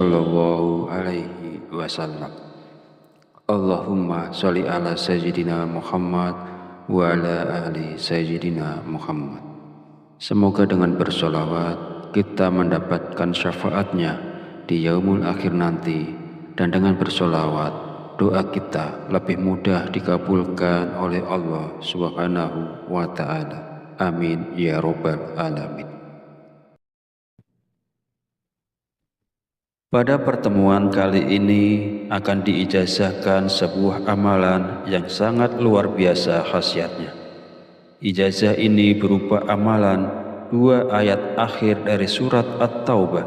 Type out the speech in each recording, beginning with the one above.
Sallallahu alaihi wasallam. Allahumma sholli ala sayyidina Muhammad wa ala ali sayyidina Muhammad. Semoga dengan bersolawat kita mendapatkan syafaatnya di yaumul akhir nanti, dan dengan bersolawat doa kita lebih mudah dikabulkan oleh Allah Subhanahu wa ta'ala. Amin ya rabbal alamin. Pada pertemuan kali ini akan diijazahkan sebuah amalan yang sangat luar biasa khasiatnya. Ijazah ini berupa amalan 2 ayat akhir dari surat At-Taubah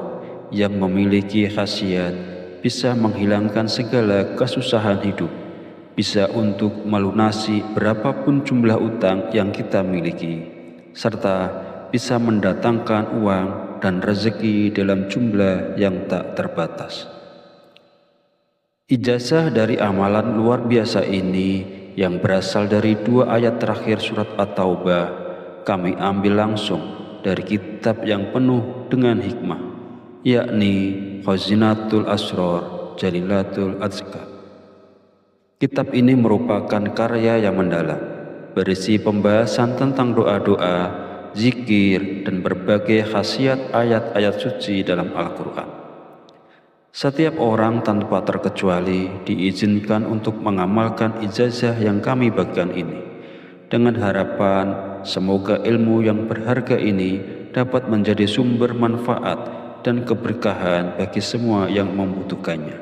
yang memiliki khasiat bisa menghilangkan segala kesusahan hidup, bisa untuk melunasi berapapun jumlah utang yang kita miliki, serta bisa mendatangkan uang dan rezeki dalam jumlah yang tak terbatas. Ijazah dari amalan luar biasa ini yang berasal dari 2 ayat terakhir surat At-Taubah kami ambil langsung dari kitab yang penuh dengan hikmah, yakni Khazinatul Asrar Jalilatul Azkar. Kitab ini merupakan karya yang mendalam, berisi pembahasan tentang doa-doa, zikir, dan berbagai khasiat ayat-ayat suci dalam Al-Quran. Setiap orang tanpa terkecuali diizinkan untuk mengamalkan ijazah yang kami bagikan ini, dengan harapan semoga ilmu yang berharga ini dapat menjadi sumber manfaat dan keberkahan bagi semua yang membutuhkannya.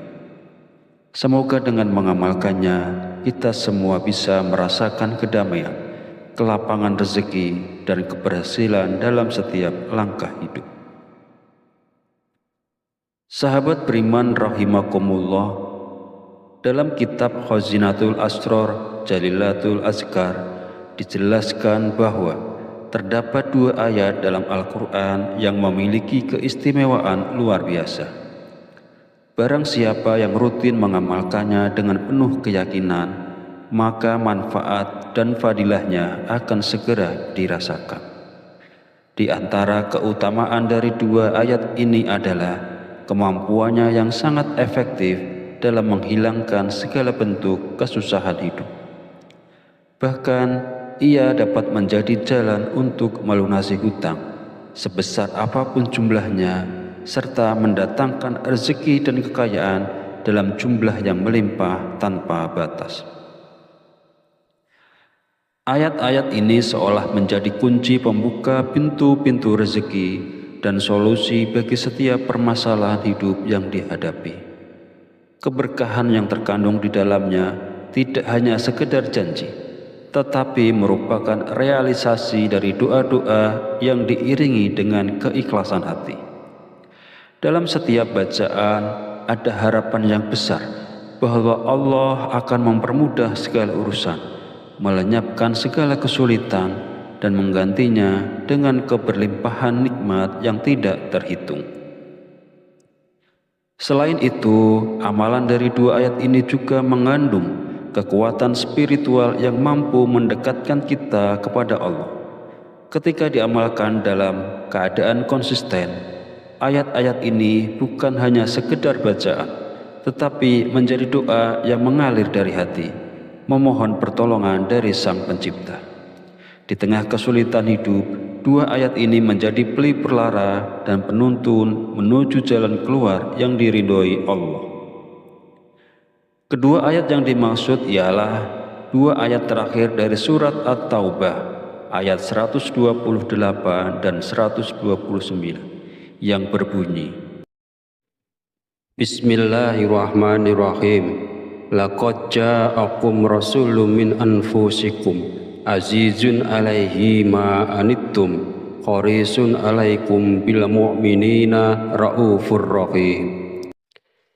Semoga dengan mengamalkannya kita semua bisa merasakan kedamaian, kelapangan rezeki, dan keberhasilan dalam setiap langkah hidup. Sahabat beriman rahimakumullah, dalam kitab Khazinatul Asrar Jalilatul Azkar dijelaskan bahwa terdapat 2 ayat dalam Al-Quran yang memiliki keistimewaan luar biasa. Barang siapa yang rutin mengamalkannya dengan penuh keyakinan, maka manfaat dan fadilahnya akan segera dirasakan. Di antara keutamaan dari 2 ayat ini adalah kemampuannya yang sangat efektif dalam menghilangkan segala bentuk kesusahan hidup. Bahkan ia dapat menjadi jalan untuk melunasi hutang sebesar apapun jumlahnya, serta mendatangkan rezeki dan kekayaan dalam jumlah yang melimpah tanpa batas. Ayat-ayat ini seolah menjadi kunci pembuka pintu-pintu rezeki dan solusi bagi setiap permasalahan hidup yang dihadapi. Keberkahan yang terkandung di dalamnya tidak hanya sekedar janji, tetapi merupakan realisasi dari doa-doa yang diiringi dengan keikhlasan hati. Dalam setiap bacaan ada harapan yang besar bahwa Allah akan mempermudah segala urusan, melenyapkan segala kesulitan, dan menggantinya dengan keberlimpahan nikmat yang tidak terhitung. Selain itu, amalan dari 2 ayat ini juga mengandung kekuatan spiritual yang mampu mendekatkan kita kepada Allah. Ketika diamalkan dalam keadaan konsisten, ayat-ayat ini bukan hanya sekedar bacaan, tetapi menjadi doa yang mengalir dari hati, memohon pertolongan dari Sang Pencipta. Di tengah kesulitan hidup, 2 ayat ini menjadi pelipur lara dan penuntun menuju jalan keluar yang diridhoi Allah. Kedua ayat yang dimaksud ialah 2 ayat terakhir dari surat At-Taubah, ayat 128 dan 129, yang berbunyi, Bismillahirrahmanirrahim. Laqad ja'akum rasulun min anfusikum azizun alaihi ma anittum harisun alaikum bil mu'minina raufur rahim.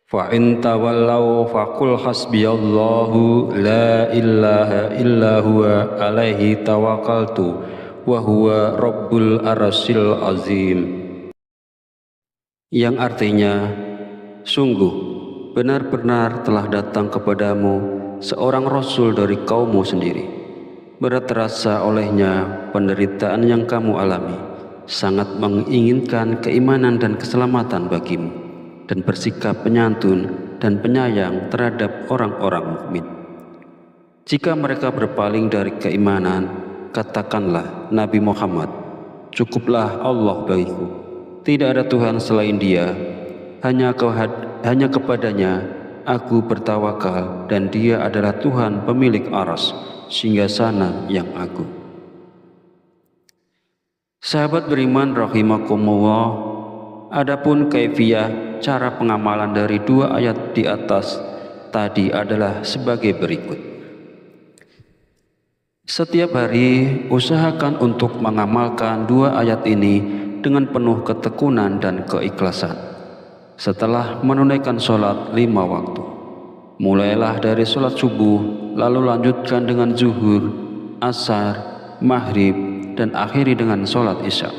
Fa in tawallaw faqul hasbiyallahu la ilaha illa huwa alaihi tawakkaltu wa huwa rabbul arsyil azim. Yang artinya, sungguh benar-benar telah datang kepadamu seorang rasul dari kaummu sendiri. Berat terasa olehnya penderitaan yang kamu alami, sangat menginginkan keimanan dan keselamatan bagimu. dan bersikap penyantun dan penyayang terhadap orang-orang mukmin. Jika mereka berpaling dari keimanan, katakanlah Nabi Muhammad, cukuplah Allah bagiku, tidak ada Tuhan selain Dia, hanya kepadanya aku bertawakal dan Dia adalah Tuhan pemilik aras, singgasana yang agung. Sahabat beriman rahimakumullah, adapun kaifiyah cara pengamalan dari dua ayat di atas tadi adalah sebagai berikut. Setiap hari usahakan untuk mengamalkan dua ayat ini dengan penuh ketekunan dan keikhlasan. Setelah menunaikan sholat 5 waktu, mulailah dari sholat subuh, lalu lanjutkan dengan zuhur, asar, maghrib, dan akhiri dengan sholat isya.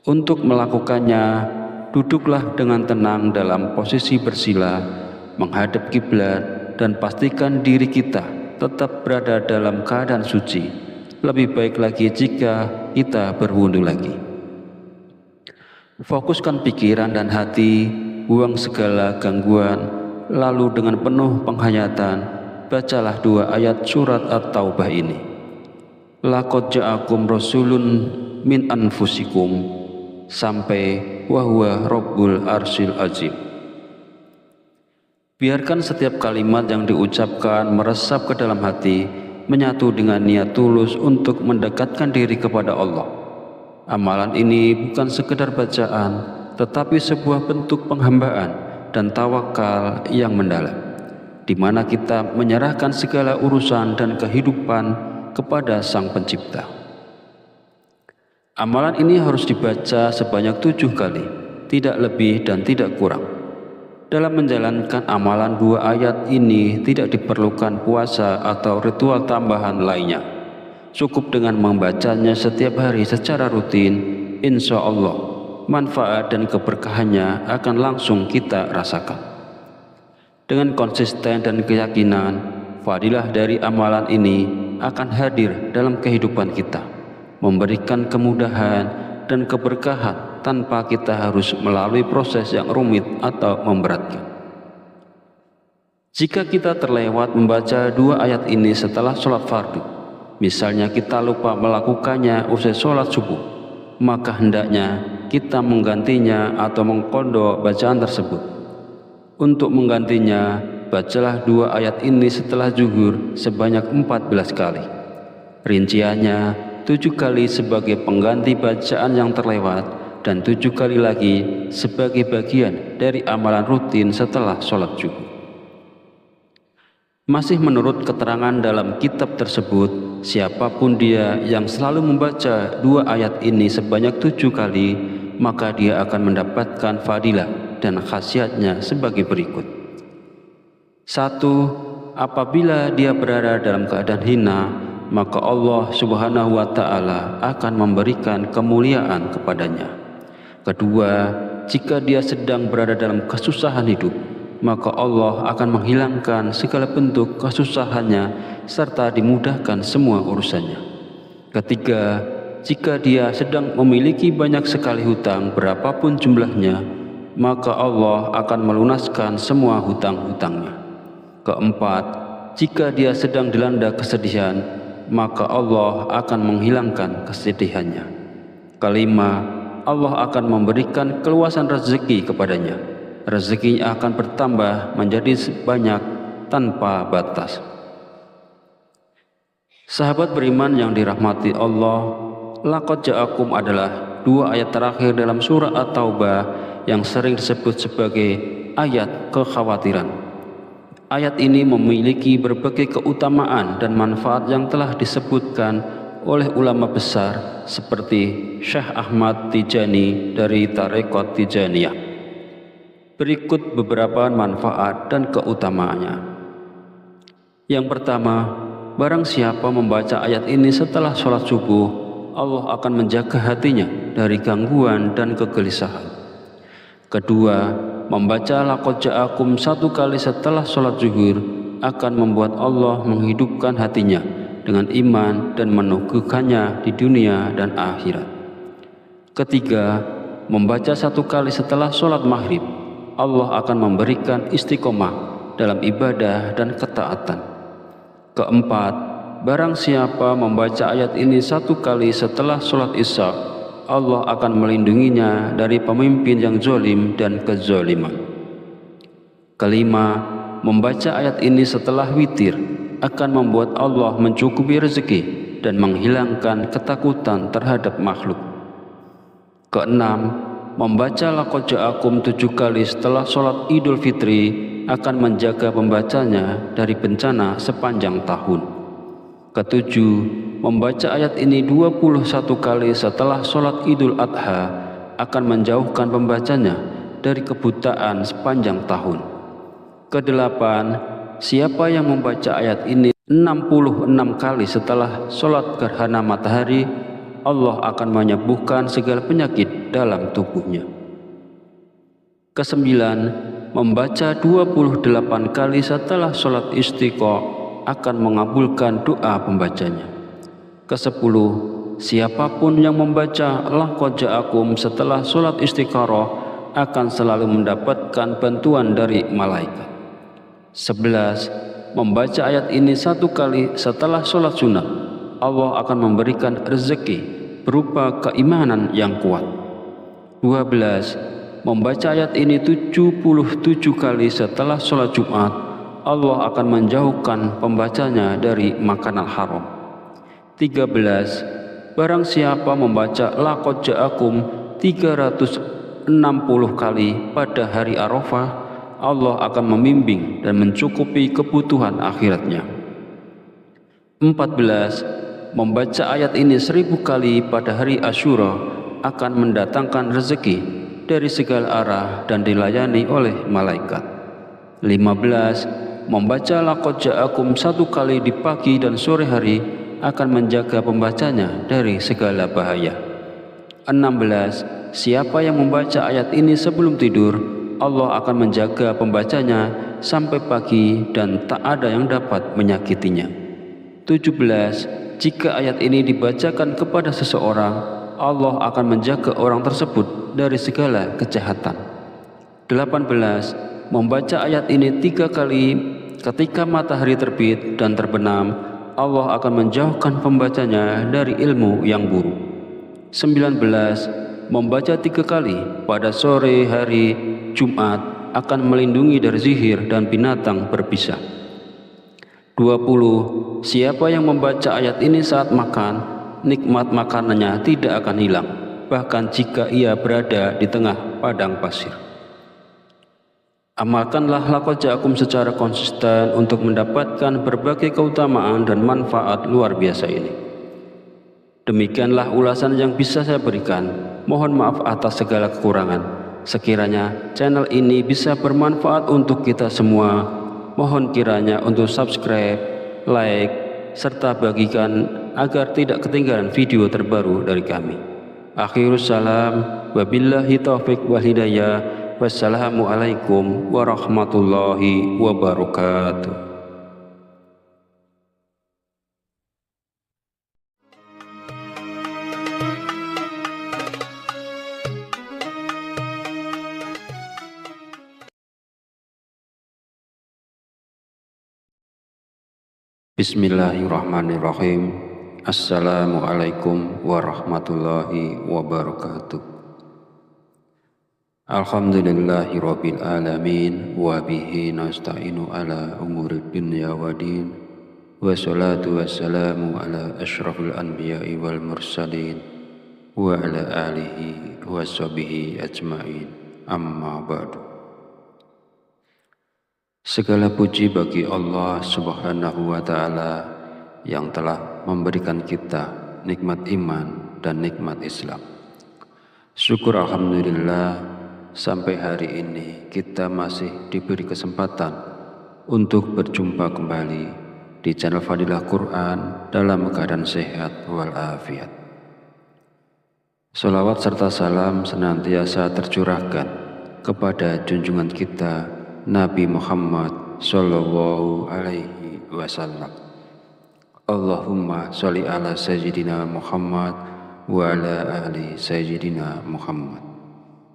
Untuk melakukannya, duduklah dengan tenang dalam posisi bersila, menghadap kiblat, dan pastikan diri kita tetap berada dalam keadaan suci. Lebih baik lagi jika kita berwudu lagi. Fokuskan pikiran dan hati, buang segala gangguan, lalu dengan penuh penghayatan, bacalah dua ayat surat At-Taubah ini. Laqad ja'akum rasulun min anfusikum sampai wa huwa rabbul arsyil azim. Biarkan setiap kalimat yang diucapkan meresap ke dalam hati, menyatu dengan niat tulus untuk mendekatkan diri kepada Allah. Amalan ini bukan sekedar bacaan, tetapi sebuah bentuk penghambaan dan tawakal yang mendalam, di mana kita menyerahkan segala urusan dan kehidupan kepada Sang Pencipta. Amalan ini harus dibaca sebanyak 7 kali, tidak lebih dan tidak kurang. Dalam menjalankan amalan dua ayat ini tidak diperlukan puasa atau ritual tambahan lainnya. Cukup dengan membacanya setiap hari secara rutin, insya Allah manfaat dan keberkahannya akan langsung kita rasakan. Dengan konsisten dan keyakinan, fadilah dari amalan ini akan hadir dalam kehidupan kita, memberikan kemudahan dan keberkahan tanpa kita harus melalui proses yang rumit atau memberatkan. Jika kita terlewat membaca dua ayat ini setelah sholat fardu, misalnya kita lupa melakukannya usai sholat subuh, maka hendaknya kita menggantinya atau mengqadha bacaan tersebut. Untuk menggantinya, bacalah dua ayat ini setelah zuhur sebanyak 14 kali. Rinciannya 7 kali sebagai pengganti bacaan yang terlewat dan 7 kali lagi sebagai bagian dari amalan rutin setelah sholat zuhur. Masih menurut keterangan dalam kitab tersebut, siapapun dia yang selalu membaca dua ayat ini sebanyak 7 kali, maka dia akan mendapatkan fadilah dan khasiatnya sebagai berikut. 1. Apabila dia berada dalam keadaan hina, maka Allah Subhanahu wa Ta'ala akan memberikan kemuliaan kepadanya. 2. Jika dia sedang berada dalam kesusahan hidup, maka Allah akan menghilangkan segala bentuk kesusahannya serta dimudahkan semua urusannya. 3. Jika dia sedang memiliki banyak sekali hutang berapapun jumlahnya, maka Allah akan melunaskan semua hutang-hutangnya. 4. Jika dia sedang dilanda kesedihan, maka Allah akan menghilangkan kesedihannya. 5. Allah akan memberikan keluasan rezeki kepadanya. Rezekinya akan bertambah menjadi banyak tanpa batas. Sahabat beriman yang dirahmati Allah, laqad ja'akum adalah dua ayat terakhir dalam surah At-Taubah yang sering disebut sebagai ayat kekhawatiran. Ayat ini memiliki berbagai keutamaan dan manfaat yang telah disebutkan oleh ulama besar seperti Syekh Ahmad Tijani dari Tarekat Tijaniyah. Berikut beberapa manfaat dan keutamaannya. Yang pertama, barang siapa membaca ayat ini setelah sholat subuh, Allah akan menjaga hatinya dari gangguan dan kegelisahan. Kedua, membaca laqad ja'akum 1 kali setelah sholat zuhur akan membuat Allah menghidupkan hatinya dengan iman dan meneguhkannya di dunia dan akhirat. Ketiga, membaca 1 kali setelah sholat maghrib Allah akan memberikan istiqomah dalam ibadah dan ketaatan. Keempat, barang siapa membaca ayat ini 1 kali setelah sholat isya, Allah akan melindunginya dari pemimpin yang zalim dan kezaliman. Kelima, membaca ayat ini setelah witir akan membuat Allah mencukupi rezeki dan menghilangkan ketakutan terhadap makhluk. Keenam, membaca laqad ja'akum 7 kali setelah sholat Idul Fitri akan menjaga pembacanya dari bencana sepanjang tahun. Ketujuh, membaca ayat ini 21 kali setelah sholat Idul Adha akan menjauhkan pembacanya dari kebutaan sepanjang tahun. Kedelapan, siapa yang membaca ayat ini 66 kali setelah sholat gerhana matahari, Allah akan menyembuhkan segala penyakit dalam tubuhnya. Kesembilan, membaca 28 kali setelah sholat istiqa akan mengabulkan doa pembacanya. Kesepuluh, siapapun yang membaca laqad ja'akum setelah sholat istikharah akan selalu mendapatkan bantuan dari malaikat. 11, membaca ayat ini 1 kali setelah sholat sunnah, Allah akan memberikan rezeki berupa keimanan yang kuat. 12, membaca ayat ini 77 kali setelah sholat Jumat, Allah akan menjauhkan pembacanya dari makanan haram. 13, barang siapa membaca laqad ja'akum 360 kali pada hari Arafah, Allah akan membimbing dan mencukupi kebutuhan akhiratnya. 14, membaca ayat ini 1000 kali pada hari Asyura akan mendatangkan rezeki dari segala arah dan dilayani oleh malaikat. 15, membaca laqad ja'akum 1 kali di pagi dan sore hari akan menjaga pembacanya dari segala bahaya. 16, siapa yang membaca ayat ini sebelum tidur, Allah akan menjaga pembacanya sampai pagi dan tak ada yang dapat menyakitinya. 17, jika ayat ini dibacakan kepada seseorang, Allah akan menjaga orang tersebut dari segala kejahatan. 18, membaca ayat ini 3 kali ketika matahari terbit dan terbenam, Allah akan menjauhkan pembacanya dari ilmu yang buruk. 19, membaca 3 kali pada sore hari Jumat akan melindungi dari sihir dan binatang berbisa. 20, siapa yang membaca ayat ini saat makan, nikmat makanannya tidak akan hilang, bahkan jika ia berada di tengah padang pasir. Amalkanlah laqad ja'akum secara konsisten untuk mendapatkan berbagai keutamaan dan manfaat luar biasa ini. Demikianlah ulasan yang bisa saya berikan. Mohon maaf atas segala kekurangan. Sekiranya channel ini bisa bermanfaat untuk kita semua, mohon kiranya untuk subscribe, like, serta bagikan agar tidak ketinggalan video terbaru dari kami. Akhirus salam, wabillahi taufiq wal hidayah, wassalamualaikum warahmatullahi wabarakatuh. Bismillahirrahmanirrahim. Assalamualaikum warahmatullahi wabarakatuh. Alhamdulillahi rabbil alamin, wa bihi nasta'inu ala umuri dunya wa din, wa salatu wassalamu ala ashrafil anbiya'i wal mursalin, wa ala alihi wa sahbihi ajma'in, amma ba'du. Segala puji bagi Allah Subhanahu wa Ta'ala yang telah memberikan kita nikmat iman dan nikmat Islam. Syukur alhamdulillah, sampai hari ini kita masih diberi kesempatan untuk berjumpa kembali di channel Fadilah Quran dalam keadaan sehat walafiat. Salawat serta salam senantiasa tercurahkan kepada junjungan kita Nabi Muhammad sallallahu alaihi wasallam. Allahumma sholli ala sayyidina Muhammad wa ala ali sayyidina Muhammad.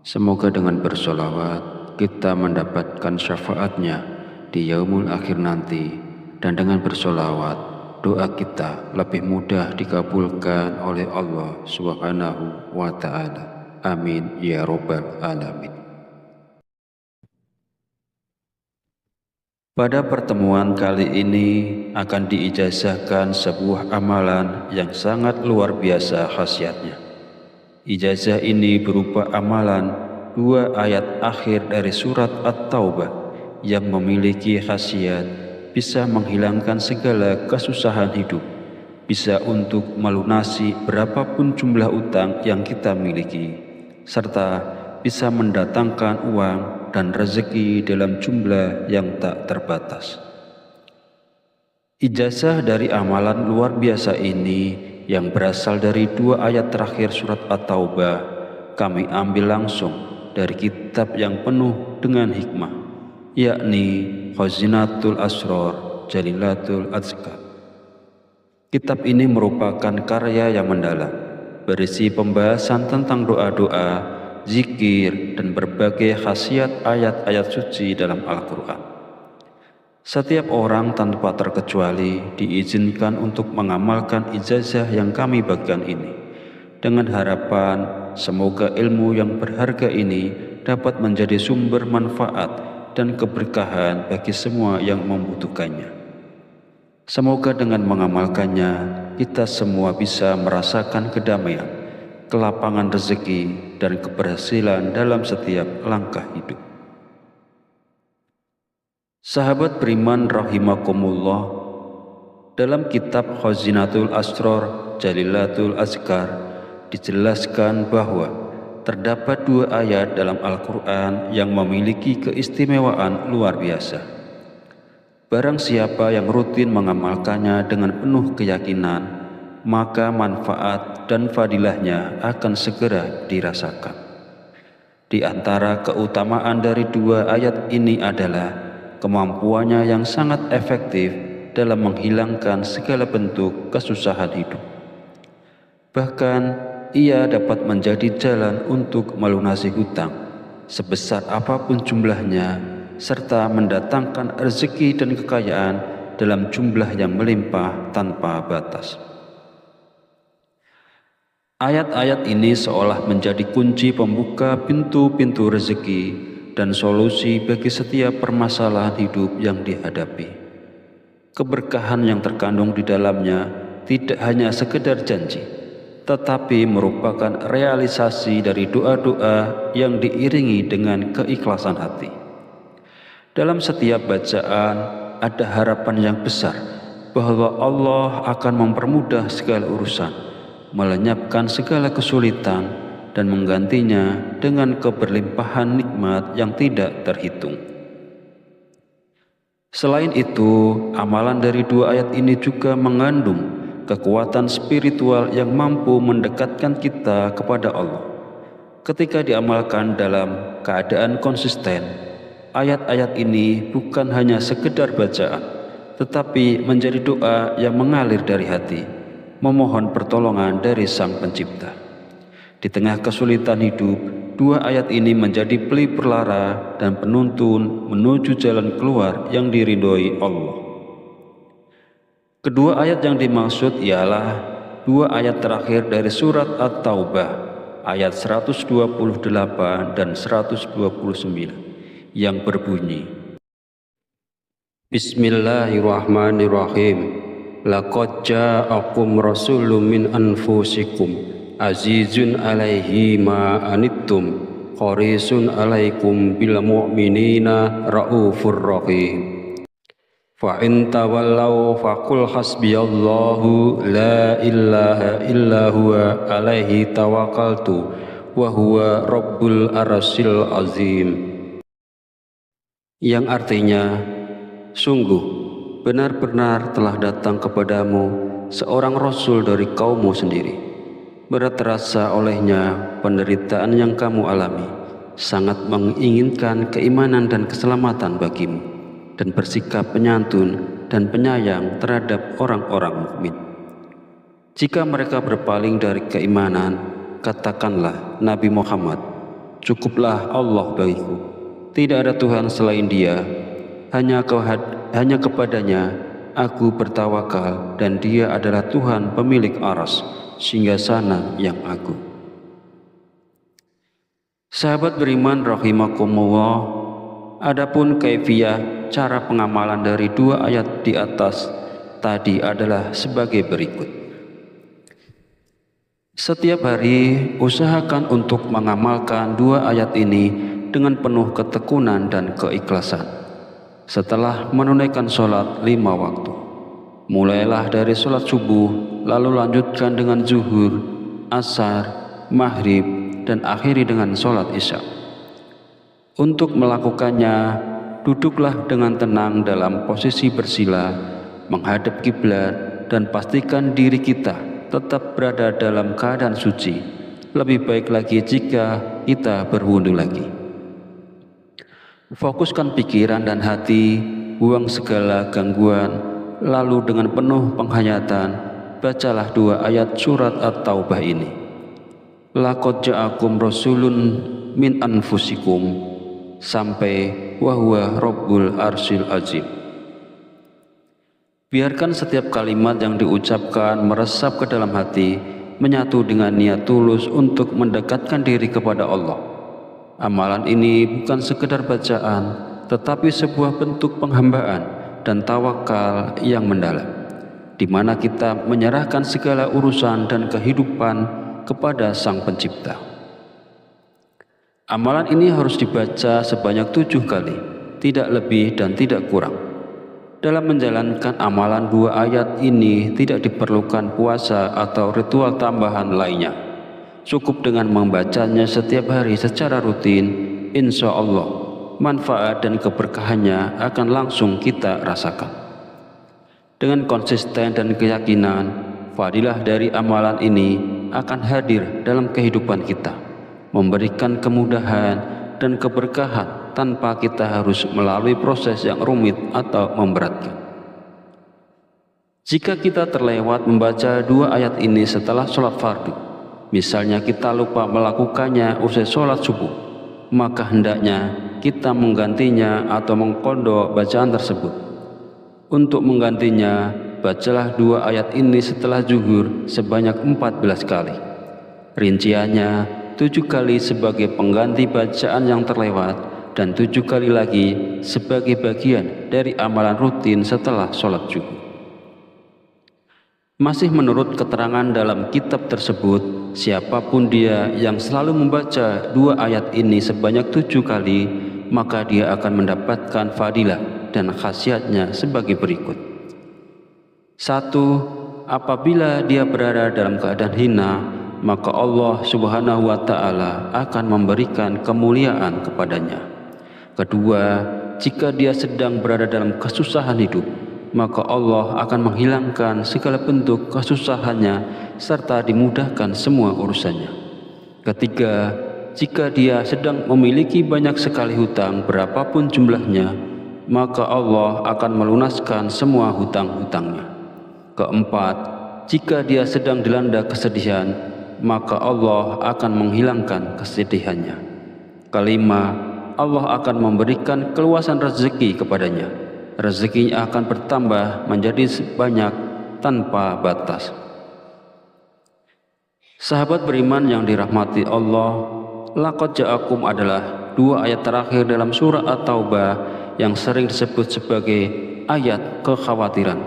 Semoga dengan bersolawat kita mendapatkan syafaatnya di yaumul akhir nanti, dan dengan bersolawat doa kita lebih mudah dikabulkan oleh Allah Subhanahu wa Ta'ala. Amin ya Rabbal Alamin. Pada pertemuan kali ini akan diijazahkan sebuah amalan yang sangat luar biasa khasiatnya. Ijazah ini berupa amalan 2 ayat akhir dari surat At-Taubah yang memiliki khasiat bisa menghilangkan segala kesusahan hidup, bisa untuk melunasi berapapun jumlah utang yang kita miliki, serta bisa mendatangkan uang dan rezeki dalam jumlah yang tak terbatas. Ijazah dari amalan luar biasa ini yang berasal dari 2 ayat terakhir surat At-Taubah kami ambil langsung dari kitab yang penuh dengan hikmah, yakni Khazinatul Asrar Jalilatul Azkar. Kitab ini merupakan karya yang mendalam, berisi pembahasan tentang doa-doa, zikir, dan berbagai khasiat ayat-ayat suci dalam Al-Quran. Setiap orang tanpa terkecuali diizinkan untuk mengamalkan ijazah yang kami bagikan ini, dengan harapan semoga ilmu yang berharga ini dapat menjadi sumber manfaat dan keberkahan bagi semua yang membutuhkannya. Semoga dengan mengamalkannya, kita semua bisa merasakan kedamaian, kelapangan rezeki, dan keberhasilan dalam setiap langkah hidup. Sahabat beriman rahimakumullah, dalam kitab Khazinatul Asrar Jalilatul Azkar dijelaskan bahwa terdapat 2 ayat dalam Al-Quran yang memiliki keistimewaan luar biasa. Barang siapa yang rutin mengamalkannya dengan penuh keyakinan, maka manfaat dan fadilahnya akan segera dirasakan. Di antara keutamaan dari 2 ayat ini adalah kemampuannya yang sangat efektif dalam menghilangkan segala bentuk kesusahan hidup. Bahkan ia dapat menjadi jalan untuk melunasi hutang sebesar apapun jumlahnya, serta mendatangkan rezeki dan kekayaan dalam jumlah yang melimpah tanpa batas. Ayat-ayat ini seolah menjadi kunci pembuka pintu-pintu rezeki dan solusi bagi setiap permasalahan hidup yang dihadapi. Keberkahan yang terkandung di dalamnya tidak hanya sekedar janji, tetapi merupakan realisasi dari doa-doa yang diiringi dengan keikhlasan hati. Dalam setiap bacaan ada harapan yang besar bahwa Allah akan mempermudah segala urusan, melenyapkan segala kesulitan, dan menggantinya dengan keberlimpahan nikmat yang tidak terhitung. Selain itu, amalan dari 2 ayat ini juga mengandung kekuatan spiritual yang mampu mendekatkan kita kepada Allah. Ketika diamalkan dalam keadaan konsisten, ayat-ayat ini bukan hanya sekedar bacaan, tetapi menjadi doa yang mengalir dari hati, memohon pertolongan dari Sang Pencipta. Di tengah kesulitan hidup, 2 ayat ini menjadi pelipur lara dan penuntun menuju jalan keluar yang diridhoi Allah. Kedua ayat yang dimaksud ialah 2 ayat terakhir dari surat At-Taubah, ayat 128 dan 129. Yang berbunyi, Bismillahirrahmanirrahim. Laqad ja'akum rasulun min anfusikum azizun alaihi ma anittum harisun alaikum bil mu'minina raufur rahim. Fa in tawallaw faqul hasbiyallahu la ilaha illa huwa alaihi tawakkaltu wa huwa rabbul arsyil azim. Yang artinya, sungguh benar-benar telah datang kepadamu seorang rasul dari kaummu sendiri. Berat terasa olehnya penderitaan yang kamu alami, sangat menginginkan keimanan dan keselamatan bagimu, dan bersikap penyantun dan penyayang terhadap orang-orang mukmin. Jika mereka berpaling dari keimanan, katakanlah Nabi Muhammad, cukuplah Allah bagiku. tidak ada Tuhan selain Dia, hanya kepadanya aku bertawakal, dan Dia adalah Tuhan pemilik aras, singgasana yang agung. Sahabat beriman rahimakumullah, adapun kaifiyah cara pengamalan dari dua ayat di atas tadi adalah sebagai berikut. Setiap hari usahakan untuk mengamalkan dua ayat ini dengan penuh ketekunan dan keikhlasan. Setelah menunaikan sholat 5 waktu, mulailah dari sholat subuh, lalu lanjutkan dengan zuhur, asar, maghrib, dan akhiri dengan sholat isya. Untuk melakukannya, duduklah dengan tenang dalam posisi bersila, menghadap kiblat, dan pastikan diri kita tetap berada dalam keadaan suci. Lebih baik lagi jika kita berwudu lagi. Fokuskan pikiran dan hati, buang segala gangguan, lalu dengan penuh penghayatan, bacalah dua ayat surat At-Taubah ini. Laqad ja'akum rasulun min anfusikum, sampai wa huwa rabbul arsyil azim. Biarkan setiap kalimat yang diucapkan meresap ke dalam hati, menyatu dengan niat tulus untuk mendekatkan diri kepada Allah. Amalan ini bukan sekedar bacaan, tetapi sebuah bentuk penghambaan dan tawakal yang mendalam, di mana kita menyerahkan segala urusan dan kehidupan kepada Sang Pencipta. Amalan ini harus dibaca sebanyak 7 kali, tidak lebih dan tidak kurang. Dalam menjalankan amalan dua ayat ini tidak diperlukan puasa atau ritual tambahan lainnya. Cukup dengan membacanya setiap hari secara rutin, insya Allah manfaat dan keberkahannya akan langsung kita rasakan. Dengan konsisten dan keyakinan, fadilah dari amalan ini akan hadir dalam kehidupan kita, memberikan kemudahan dan keberkahan tanpa kita harus melalui proses yang rumit atau memberatkan. Jika kita terlewat membaca dua ayat ini setelah sholat fardu, misalnya kita lupa melakukannya usai sholat subuh, maka hendaknya kita menggantinya atau mengqadha bacaan tersebut. Untuk menggantinya, bacalah dua ayat ini setelah zuhur sebanyak 14 kali. Rinciannya, 7 kali sebagai pengganti bacaan yang terlewat dan 7 kali lagi sebagai bagian dari amalan rutin setelah sholat zuhur. Masih menurut keterangan dalam kitab tersebut, siapapun dia yang selalu membaca dua ayat ini sebanyak 7 kali, maka dia akan mendapatkan fadilah dan khasiatnya sebagai berikut. 1. Apabila dia berada dalam keadaan hina, maka Allah Subhanahu wa Ta'ala akan memberikan kemuliaan kepadanya. Kedua, jika dia sedang berada dalam kesusahan hidup, maka Allah akan menghilangkan segala bentuk kesusahannya serta dimudahkan semua urusannya. Ketiga, jika dia sedang memiliki banyak sekali hutang berapapun jumlahnya, maka Allah akan melunaskan semua hutang-hutangnya. Keempat, jika dia sedang dilanda kesedihan, maka Allah akan menghilangkan kesedihannya. Kelima, Allah akan memberikan keluasan rezeki kepadanya. Rezekinya akan bertambah menjadi banyak tanpa batas. Sahabat beriman yang dirahmati Allah, laqad ja'akum adalah dua ayat terakhir dalam surah At-Taubah yang sering disebut sebagai ayat kekhawatiran.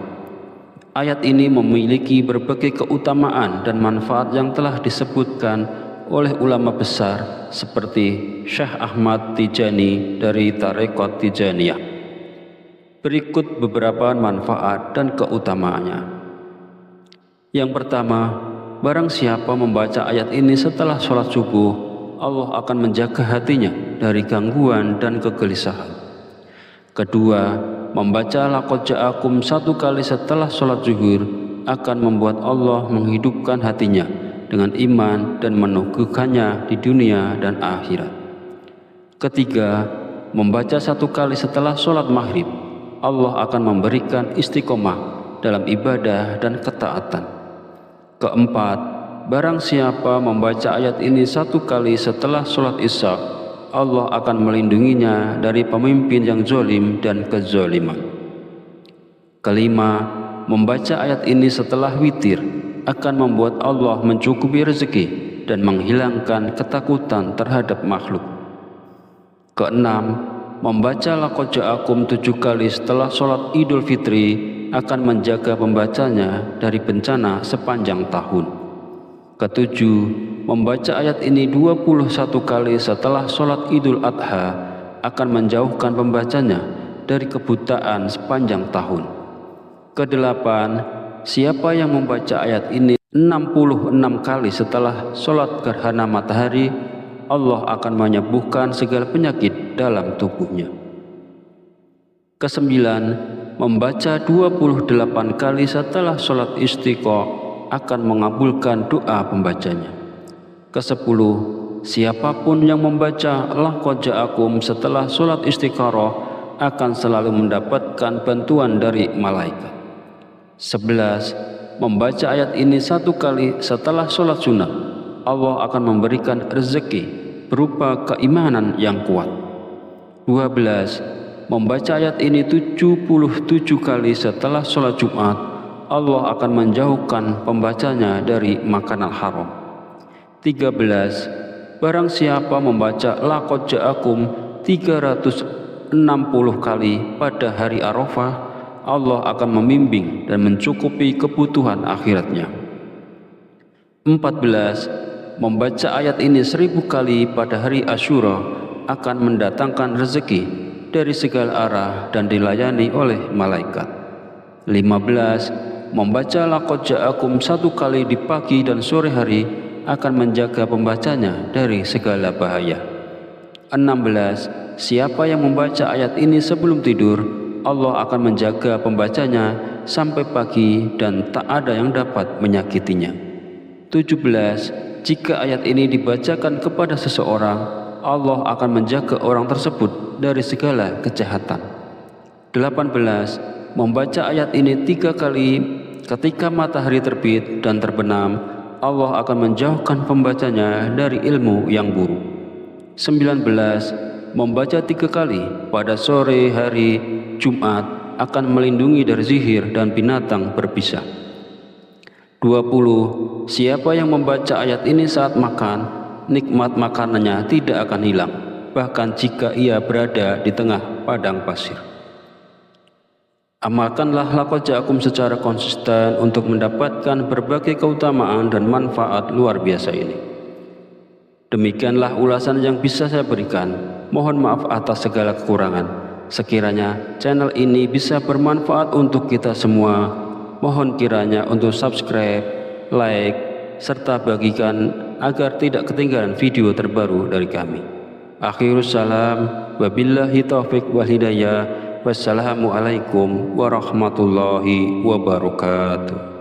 Ayat ini memiliki berbagai keutamaan dan manfaat yang telah disebutkan oleh ulama besar seperti Syekh Ahmad Tijani dari Tarekat Tijaniyah. Berikut beberapa manfaat dan keutamaannya. Yang pertama, barang siapa membaca ayat ini setelah sholat subuh, Allah akan menjaga hatinya dari gangguan dan kegelisahan. Kedua, membaca laqad ja'akum 1 kali setelah sholat zuhur akan membuat Allah menghidupkan hatinya dengan iman dan meneguhkannya di dunia dan akhirat. Ketiga, membaca 1 kali setelah sholat maghrib, Allah akan memberikan istiqomah dalam ibadah dan ketaatan. Keempat, barang siapa membaca ayat ini 1 kali setelah sholat isya, Allah akan melindunginya dari pemimpin yang zalim dan kezaliman. Kelima, membaca ayat ini setelah witir akan membuat Allah mencukupi rezeki dan menghilangkan ketakutan terhadap makhluk. Keenam, membaca laqad ja'akum 7 kali setelah sholat Idul Fitri akan menjaga pembacanya dari bencana sepanjang tahun. Ketujuh, membaca ayat ini 21 kali setelah sholat Idul Adha akan menjauhkan pembacanya dari kebutaan sepanjang tahun. Kedelapan, siapa yang membaca ayat ini 66 kali setelah sholat gerhana matahari, Allah akan menyembuhkan segala penyakit dalam tubuhnya. Kesembilan, membaca 28 kali setelah sholat istiqo akan mengabulkan doa pembacanya. Kesepuluh, siapapun yang membaca laqad ja'akum setelah sholat istikharah akan selalu mendapatkan bantuan dari malaikat. 11, membaca ayat ini 1 kali setelah sholat sunnah, Allah akan memberikan rezeki berupa keimanan yang kuat. 12, membaca ayat ini 77 kali setelah sholat Jumat, Allah akan menjauhkan pembacanya dari makanan haram. 13, barang siapa membaca laqad ja'akum 360 kali pada hari Arafah, Allah akan membimbing dan mencukupi kebutuhan akhiratnya. 14, membaca ayat ini 1000 kali pada hari Asyura akan mendatangkan rezeki dari segala arah dan dilayani oleh malaikat. 15, membaca laqad ja'akum 1 kali di pagi dan sore hari akan menjaga pembacanya dari segala bahaya. 16, siapa yang membaca ayat ini sebelum tidur, Allah akan menjaga pembacanya sampai pagi dan tak ada yang dapat menyakitinya. 17, jika ayat ini dibacakan kepada seseorang, Allah akan menjaga orang tersebut dari segala kejahatan. 18, membaca ayat ini 3 kali ketika matahari terbit dan terbenam, Allah akan menjauhkan pembacanya dari ilmu yang buruk. 19, membaca 3 kali pada sore hari Jumat akan melindungi dari sihir dan binatang berbisa. 20, siapa yang membaca ayat ini saat makan, nikmat makanannya tidak akan hilang, bahkan jika ia berada di tengah padang pasir. Amalkanlah laqad ja'akum secara konsisten untuk mendapatkan berbagai keutamaan dan manfaat luar biasa ini. Demikianlah ulasan yang bisa saya berikan. Mohon maaf atas segala kekurangan. Sekiranya channel ini bisa bermanfaat untuk kita semua, mohon kiranya untuk subscribe, like, serta bagikan agar tidak ketinggalan video terbaru dari kami. Akhirus salam, wabillahi taufiq wal hidayah. Wassalamualaikum warahmatullahi wabarakatuh.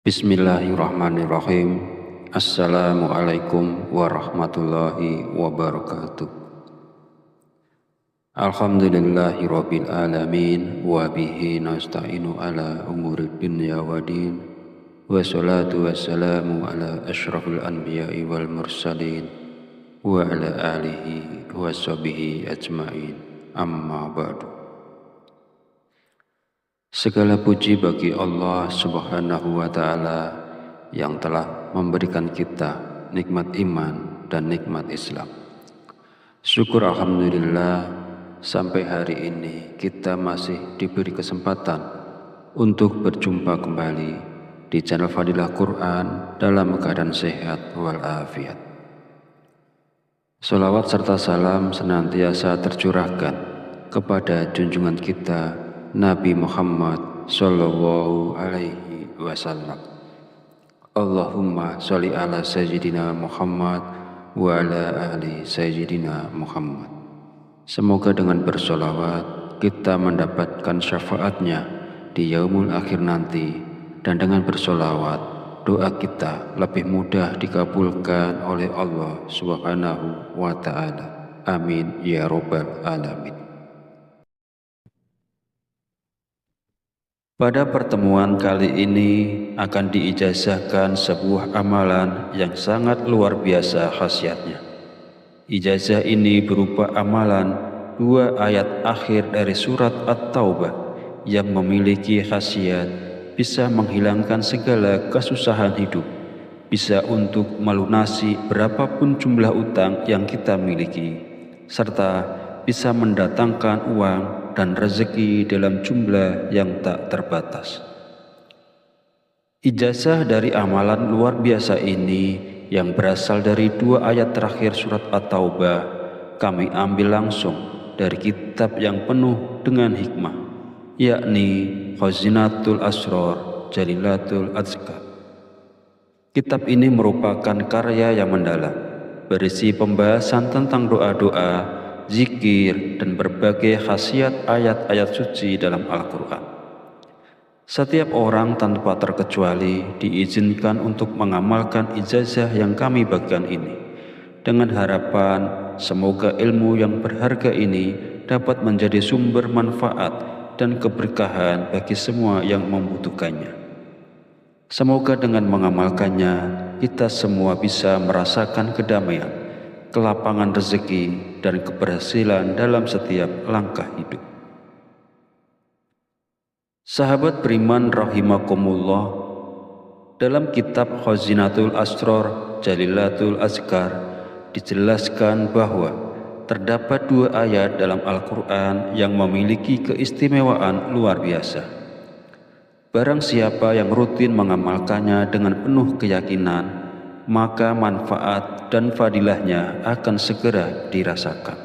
Bismillahirrahmanirrahim. Assalamualaikum warahmatullahi wabarakatuh. Alhamdulillahi rabbil alamin wa bihi nasta'inu ala umuri dunya wa din, wa salatu wassalamu ala asyrafil anbiya'i wal mursalin wa ala alihi wa sahbihi ajma'in, amma ba'du. Segala puji bagi Allah subhanahu wa ta'ala yang telah memberikan kita nikmat iman dan nikmat Islam. Syukur alhamdulillah, sampai hari ini kita masih diberi kesempatan untuk berjumpa kembali di channel Fadilah Quran dalam keadaan sehat walafiat. Sholawat serta salam senantiasa tercurahkan kepada junjungan kita Nabi Muhammad Sallallahu Alaihi Wasallam. Allahumma sholli ala Sayyidina Muhammad wa ala ali Sayyidina Muhammad. Semoga dengan bersolawat kita mendapatkan syafaatnya di yaumul akhir nanti, dan dengan bersolawat doa kita lebih mudah dikabulkan oleh Allah Subhanahu wa Ta'ala. Amin ya Rabbal 'Alamin. Pada pertemuan kali ini akan diijazahkan sebuah amalan yang sangat luar biasa khasiatnya. Ijazah ini berupa amalan 2 ayat akhir dari surat At-Taubah yang memiliki khasiat bisa menghilangkan segala kesusahan hidup, bisa untuk melunasi berapapun jumlah utang yang kita miliki, serta bisa mendatangkan uang dan rezeki dalam jumlah yang tak terbatas. Ijazah dari amalan luar biasa ini yang berasal dari 2 ayat terakhir surat At-Taubah kami ambil langsung dari kitab yang penuh dengan hikmah, yakni Khazinatul Asrar Jalilatul Azkar. Kitab ini merupakan karya yang mendalam, berisi pembahasan tentang doa-doa, zikir, dan berbagai khasiat ayat-ayat suci dalam Al-Quran. Setiap orang tanpa terkecuali diizinkan untuk mengamalkan ijazah yang kami bagikan ini, dengan harapan semoga ilmu yang berharga ini dapat menjadi sumber manfaat dan keberkahan bagi semua yang membutuhkannya. Semoga dengan mengamalkannya, kita semua bisa merasakan kedamaian, kelapangan rezeki, dan keberhasilan dalam setiap langkah hidup. Sahabat beriman rahimakumullah, dalam kitab Khazinatul Asrar Jalilatul Azkar dijelaskan bahwa terdapat 2 ayat dalam Al-Quran yang memiliki keistimewaan luar biasa. Barang siapa yang rutin mengamalkannya dengan penuh keyakinan, maka manfaat dan fadilahnya akan segera dirasakan.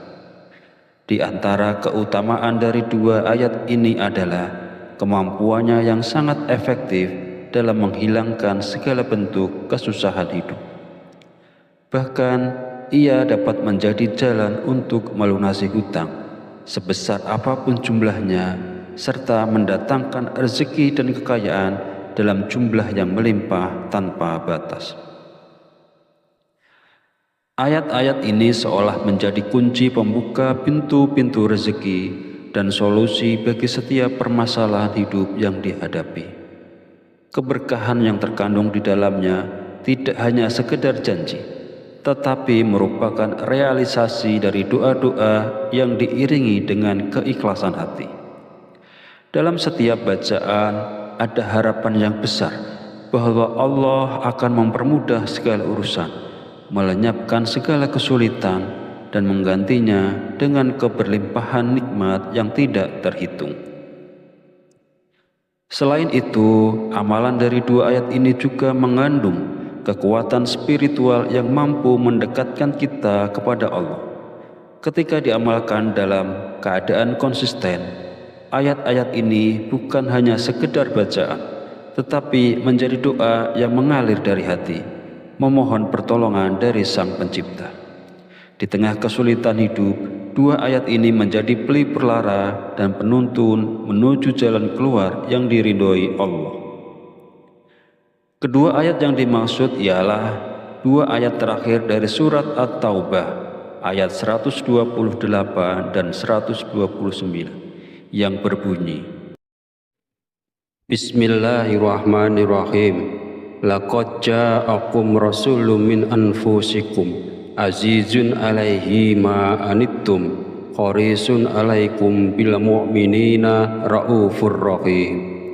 Di antara keutamaan dari 2 ayat ini adalah kemampuannya yang sangat efektif dalam menghilangkan segala bentuk kesusahan hidup. Bahkan, ia dapat menjadi jalan untuk melunasi hutang, sebesar apapun jumlahnya, serta mendatangkan rezeki dan kekayaan dalam jumlah yang melimpah tanpa batas. Ayat-ayat ini seolah menjadi kunci pembuka pintu-pintu rezeki dan solusi bagi setiap permasalahan hidup yang dihadapi. Keberkahan yang terkandung di dalamnya tidak hanya sekedar janji, tetapi merupakan realisasi dari doa-doa yang diiringi dengan keikhlasan hati. Dalam setiap bacaan ada harapan yang besar bahwa Allah akan mempermudah segala urusan, melenyapkan segala kesulitan, dan menggantinya dengan keberlimpahan nikmat yang tidak terhitung. Selain itu, amalan dari 2 ayat ini juga mengandung kekuatan spiritual yang mampu mendekatkan kita kepada Allah. Ketika diamalkan dalam keadaan konsisten, ayat-ayat ini bukan hanya sekedar bacaan, tetapi menjadi doa yang mengalir dari hati, memohon pertolongan dari Sang Pencipta. Di tengah kesulitan hidup, 2 ayat ini menjadi pelipur lara dan penuntun menuju jalan keluar yang diridhoi Allah. Kedua ayat yang dimaksud ialah 2 ayat terakhir dari surat At-Taubah, ayat 128 dan 129. Yang berbunyi, Bismillahirrahmanirrahim. Laqad ja'akum rasulun min anfusikum azizun alaihi ma anittum harisun alaikum bil mu'minina raufur rahim.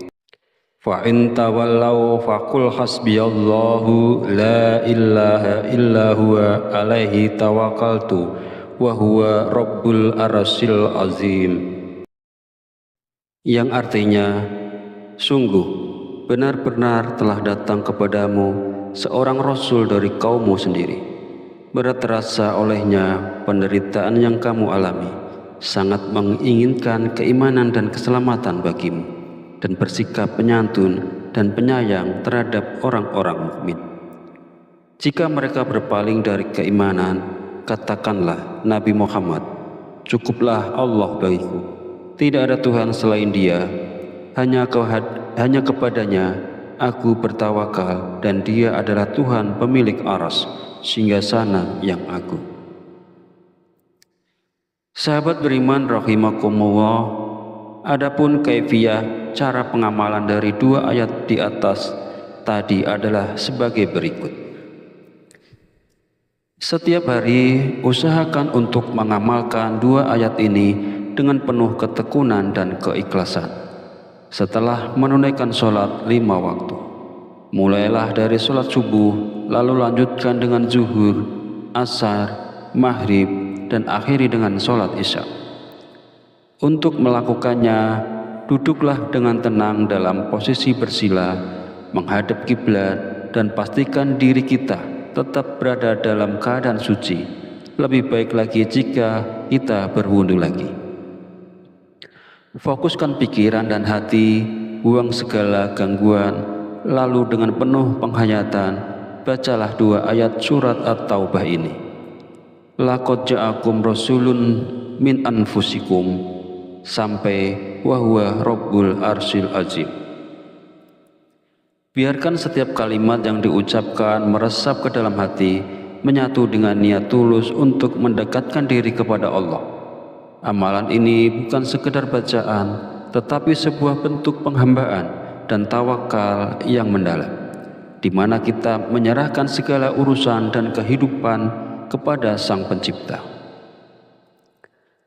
Fa in tawallaw faqul hasbiyallahu la ilaha illa huwa alaihi tawakkaltu wa huwa rabbul arsyil azim. Yang artinya, sungguh benar-benar telah datang kepadamu seorang rasul dari kaummu sendiri. Berat terasa olehnya penderitaan yang kamu alami, sangat menginginkan keimanan dan keselamatan bagimu, dan bersikap penyantun dan penyayang terhadap orang-orang mukmin. Jika mereka berpaling dari keimanan, katakanlah Nabi Muhammad, cukuplah Allah bagiku. Tidak ada Tuhan selain Dia, hanya kepadanya aku bertawakal dan Dia adalah Tuhan pemilik aras, singgasana yang agung. Sahabat beriman rahimakumullah, adapun kaifiyah cara pengamalan dari dua ayat di atas tadi adalah sebagai berikut. Setiap hari usahakan untuk mengamalkan dua ayat ini dengan penuh ketekunan dan keikhlasan. Setelah menunaikan sholat 5 waktu, mulailah dari sholat subuh, lalu lanjutkan dengan zuhur, asar, maghrib, dan akhiri dengan sholat isya. Untuk melakukannya, duduklah dengan tenang dalam posisi bersila, menghadap kiblat, dan pastikan diri kita tetap berada dalam keadaan suci. Lebih baik lagi jika kita berwudu lagi. Fokuskan pikiran dan hati, buang segala gangguan, lalu dengan penuh penghayatan, bacalah dua ayat surat At-Taubah ini. Laqad ja'akum rasulun min anfusikum, sampai wa huwa rabbul arsyil azim. Biarkan setiap kalimat yang diucapkan meresap ke dalam hati, menyatu dengan niat tulus untuk mendekatkan diri kepada Allah. Amalan ini bukan sekedar bacaan, tetapi sebuah bentuk penghambaan dan tawakal yang mendalam, di mana kita menyerahkan segala urusan dan kehidupan kepada Sang Pencipta.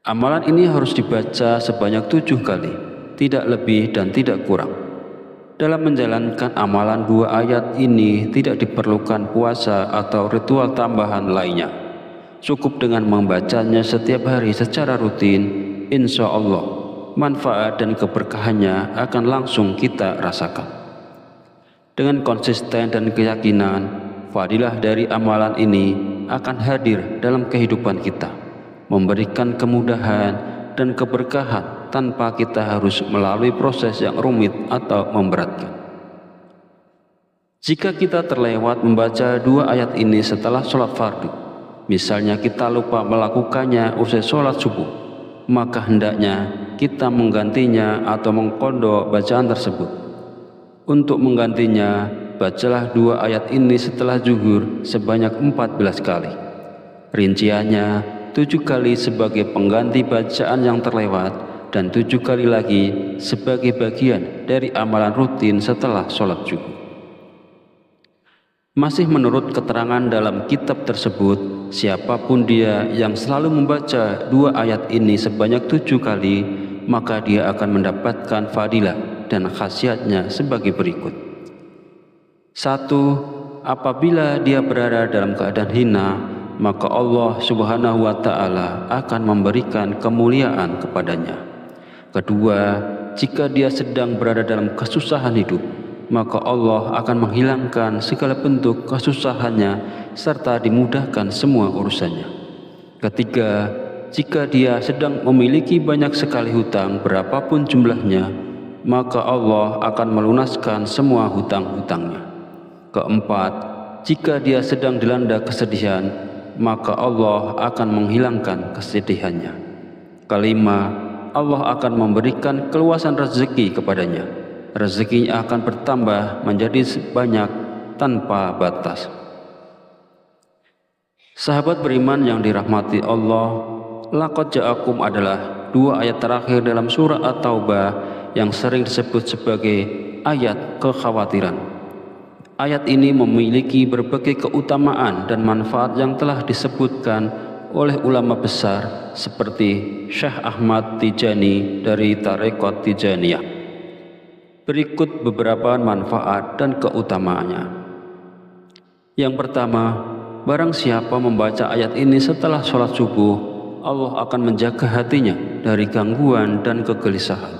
Amalan ini harus dibaca sebanyak 7 kali, tidak lebih dan tidak kurang. Dalam menjalankan amalan dua ayat ini tidak diperlukan puasa atau ritual tambahan lainnya. Cukup dengan membacanya setiap hari secara rutin, insya Allah manfaat dan keberkahannya akan langsung kita rasakan. Dengan konsisten dan keyakinan, fadilah dari amalan ini akan hadir dalam kehidupan kita, memberikan kemudahan dan keberkahan tanpa kita harus melalui proses yang rumit atau memberatkan. Jika kita terlewat membaca dua ayat ini setelah sholat fardu, misalnya kita lupa melakukannya usai sholat subuh, maka hendaknya kita menggantinya atau mengqadha bacaan tersebut. Untuk menggantinya, bacalah dua ayat ini setelah zuhur sebanyak 14 kali. Rinciannya 7 kali sebagai pengganti bacaan yang terlewat dan 7 kali lagi sebagai bagian dari amalan rutin setelah sholat subuh. Masih menurut keterangan dalam kitab tersebut, siapapun dia yang selalu membaca dua ayat ini sebanyak 7 kali, maka dia akan mendapatkan fadilah dan khasiatnya sebagai berikut. 1. Apabila dia berada dalam keadaan hina, maka Allah Subhanahu wa Ta'ala akan memberikan kemuliaan kepadanya. Kedua, jika dia sedang berada dalam kesusahan hidup, maka Allah akan menghilangkan segala bentuk kesusahannya serta dimudahkan semua urusannya. Ketiga, jika dia sedang memiliki banyak sekali hutang berapapun jumlahnya, maka Allah akan melunaskan semua hutang-hutangnya. Keempat, jika dia sedang dilanda kesedihan, maka Allah akan menghilangkan kesedihannya. Kelima, Allah akan memberikan keluasan rezeki kepadanya. Rezekinya akan bertambah menjadi banyak tanpa batas. Sahabat beriman yang dirahmati Allah, laqad ja'akum adalah dua ayat terakhir dalam surah At-Taubah yang sering disebut sebagai ayat kekhawatiran. Ayat ini memiliki berbagai keutamaan dan manfaat yang telah disebutkan oleh ulama besar seperti Syekh Ahmad Tijani dari Tarekat Tijaniyah. Berikut beberapa manfaat dan keutamaannya. Yang pertama, barang siapa membaca ayat ini setelah sholat subuh, Allah akan menjaga hatinya dari gangguan dan kegelisahan.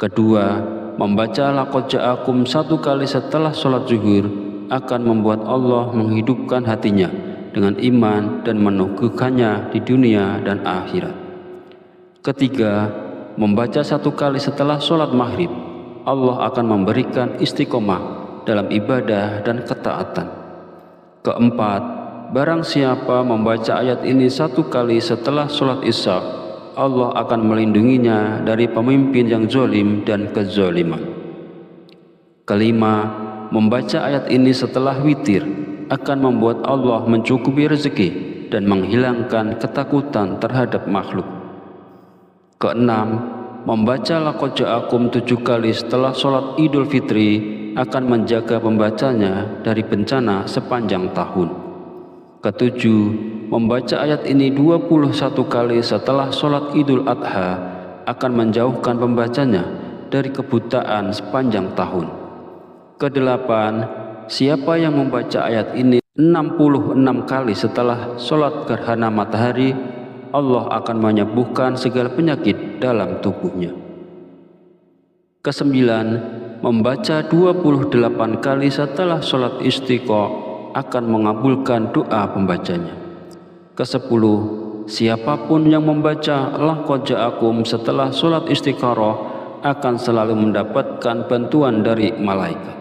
Kedua, membaca laqad ja'akum 1 kali setelah sholat zuhur akan membuat Allah menghidupkan hatinya dengan iman dan meneguhkannya di dunia dan akhirat. Ketiga, membaca 1 kali setelah sholat maghrib, Allah akan memberikan istiqomah dalam ibadah dan ketaatan. Keempat, barang siapa membaca ayat ini 1 kali setelah sholat isya, Allah akan melindunginya dari pemimpin yang zalim dan kezaliman. Kelima, membaca ayat ini setelah witir akan membuat Allah mencukupi rezeki dan menghilangkan ketakutan terhadap makhluk. Keenam, membaca laqad ja'akum 7 kali setelah sholat Idul Fitri akan menjaga pembacanya dari bencana sepanjang tahun. Ketujuh, membaca ayat ini 21 kali setelah sholat Idul Adha akan menjauhkan pembacanya dari kebutaan sepanjang tahun. Kedelapan, siapa yang membaca ayat ini 66 kali setelah sholat gerhana matahari, Allah akan menyembuhkan segala penyakit dalam tubuhnya. Kesembilan, membaca 28 kali setelah sholat istiqa akan mengabulkan doa pembacanya. Kesepuluh, siapapun yang membaca laqad ja'akum setelah sholat istikharah akan selalu mendapatkan bantuan dari malaikat.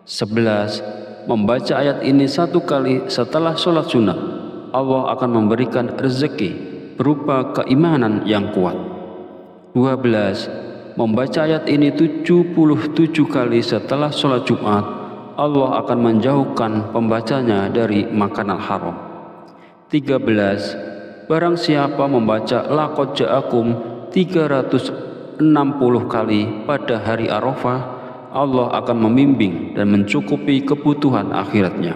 11. Membaca ayat ini 1 kali setelah sholat sunnah, Allah akan memberikan rezeki berupa keimanan yang kuat. 12. Membaca ayat ini 77 kali setelah sholat Jumat, Allah akan menjauhkan pembacanya dari makanan haram. 13. Barang siapa membaca laqad ja'akum 360 kali pada hari Arafah, Allah akan membimbing dan mencukupi kebutuhan akhiratnya.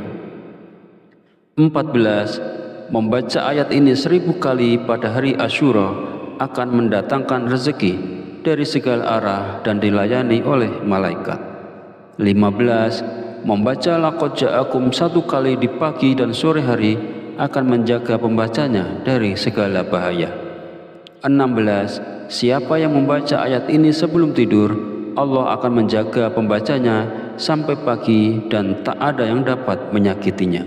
14. Membaca ayat ini 1000 kali pada hari Asyura akan mendatangkan rezeki dari segala arah dan dilayani oleh malaikat. 15. Membaca laqad ja'akum 1 kali di pagi dan sore hari akan menjaga pembacanya dari segala bahaya. 16. Siapa yang membaca ayat ini sebelum tidur, Allah akan menjaga pembacanya sampai pagi dan tak ada yang dapat menyakitinya.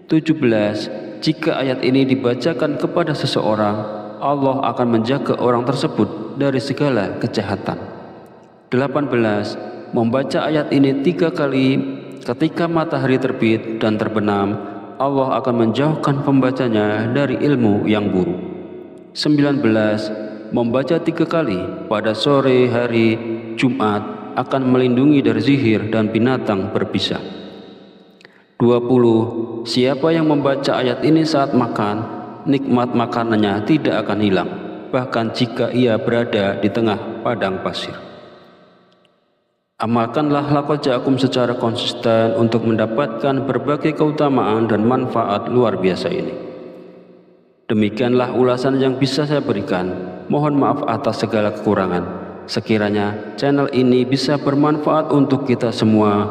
17. Jika ayat ini dibacakan kepada seseorang, Allah akan menjaga orang tersebut dari segala kejahatan. 18. Membaca ayat ini 3 kali ketika matahari terbit dan terbenam, Allah akan menjauhkan pembacanya dari ilmu yang buruk. 19. Membaca 3 kali pada sore hari Jumat akan melindungi dari sihir dan binatang berbisa. 20. Siapa yang membaca ayat ini saat makan, nikmat makanannya tidak akan hilang, bahkan jika ia berada di tengah padang pasir. Amalkanlah laqad ja'akum secara konsisten untuk mendapatkan berbagai keutamaan dan manfaat luar biasa ini. Demikianlah ulasan yang bisa saya berikan. Mohon maaf atas segala kekurangan. Sekiranya channel ini bisa bermanfaat untuk kita semua,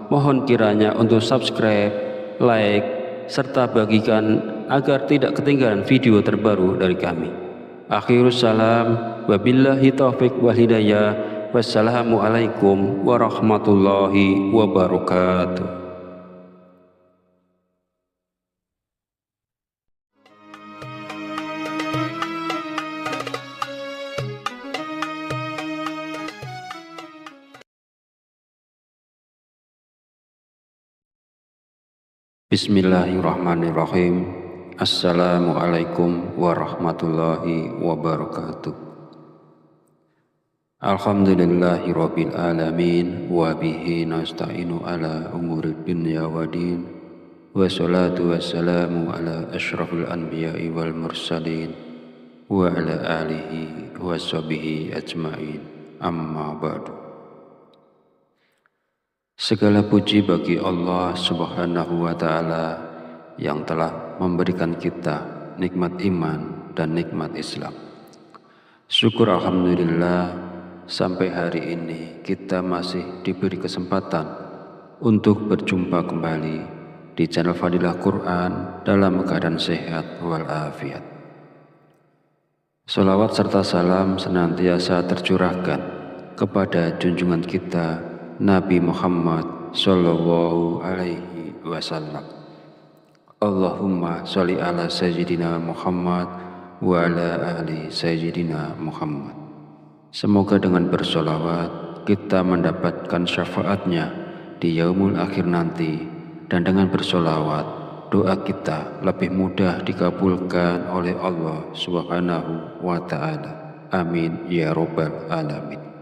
mohon kiranya untuk subscribe, like, serta bagikan agar tidak ketinggalan video terbaru dari kami. Akhirus salam, wabillahi taufiq wal hidayah, wassalamualaikum warahmatullahi wabarakatuh. Bismillahirrahmanirrahim. Assalamualaikum warahmatullahi wabarakatuh. Alhamdulillahi rabbil alamin, wa bihi nasta'inu ala umuri dunya wa din, wa salatu wassalamu ala ashrafil anbiya'i wal mursalin, wa ala alihi wa sahbihi ajma'in, amma ba'du. Segala puji bagi Allah Subhanahu wa Ta'ala yang telah memberikan kita nikmat iman dan nikmat Islam. Syukur alhamdulillah, sampai hari ini kita masih diberi kesempatan untuk berjumpa kembali di channel Fadilah Quran dalam keadaan sehat walafiat. Salawat serta salam senantiasa tercurahkan kepada junjungan kita Nabi Muhammad sallallahu alaihi wasallam. Allahumma sholli ala sayyidina Muhammad wa ala ali sayyidina Muhammad. Semoga dengan bersolawat kita mendapatkan syafaatnya di yaumul akhir nanti, dan dengan bersolawat doa kita lebih mudah dikabulkan oleh Allah Subhanahu wa Ta'ala. Amin ya rabbal alamin.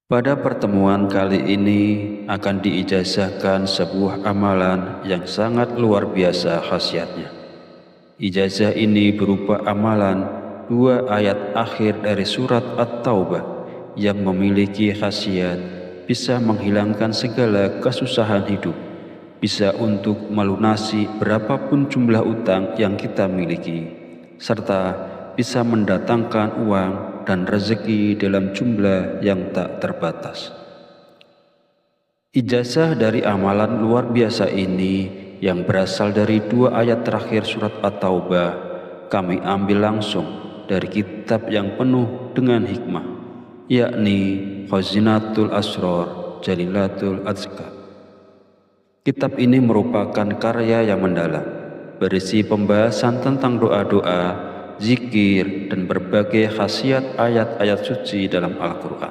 Pada pertemuan kali ini akan diijazahkan sebuah amalan yang sangat luar biasa khasiatnya. Ijazah ini berupa amalan 2 ayat akhir dari surat At-Taubah yang memiliki khasiat bisa menghilangkan segala kesusahan hidup, bisa untuk melunasi berapapun jumlah utang yang kita miliki, serta bisa mendatangkan uang dan rezeki dalam jumlah yang tak terbatas. Ijazah dari amalan luar biasa ini yang berasal dari 2 ayat terakhir surat At-Taubah kami ambil langsung dari kitab yang penuh dengan hikmah, yakni Khazinatul Asrar Jalilatul Azkar. Kitab ini merupakan karya yang mendalam, berisi pembahasan tentang doa-doa, zikir, dan berbagai khasiat ayat-ayat suci dalam Al-Quran.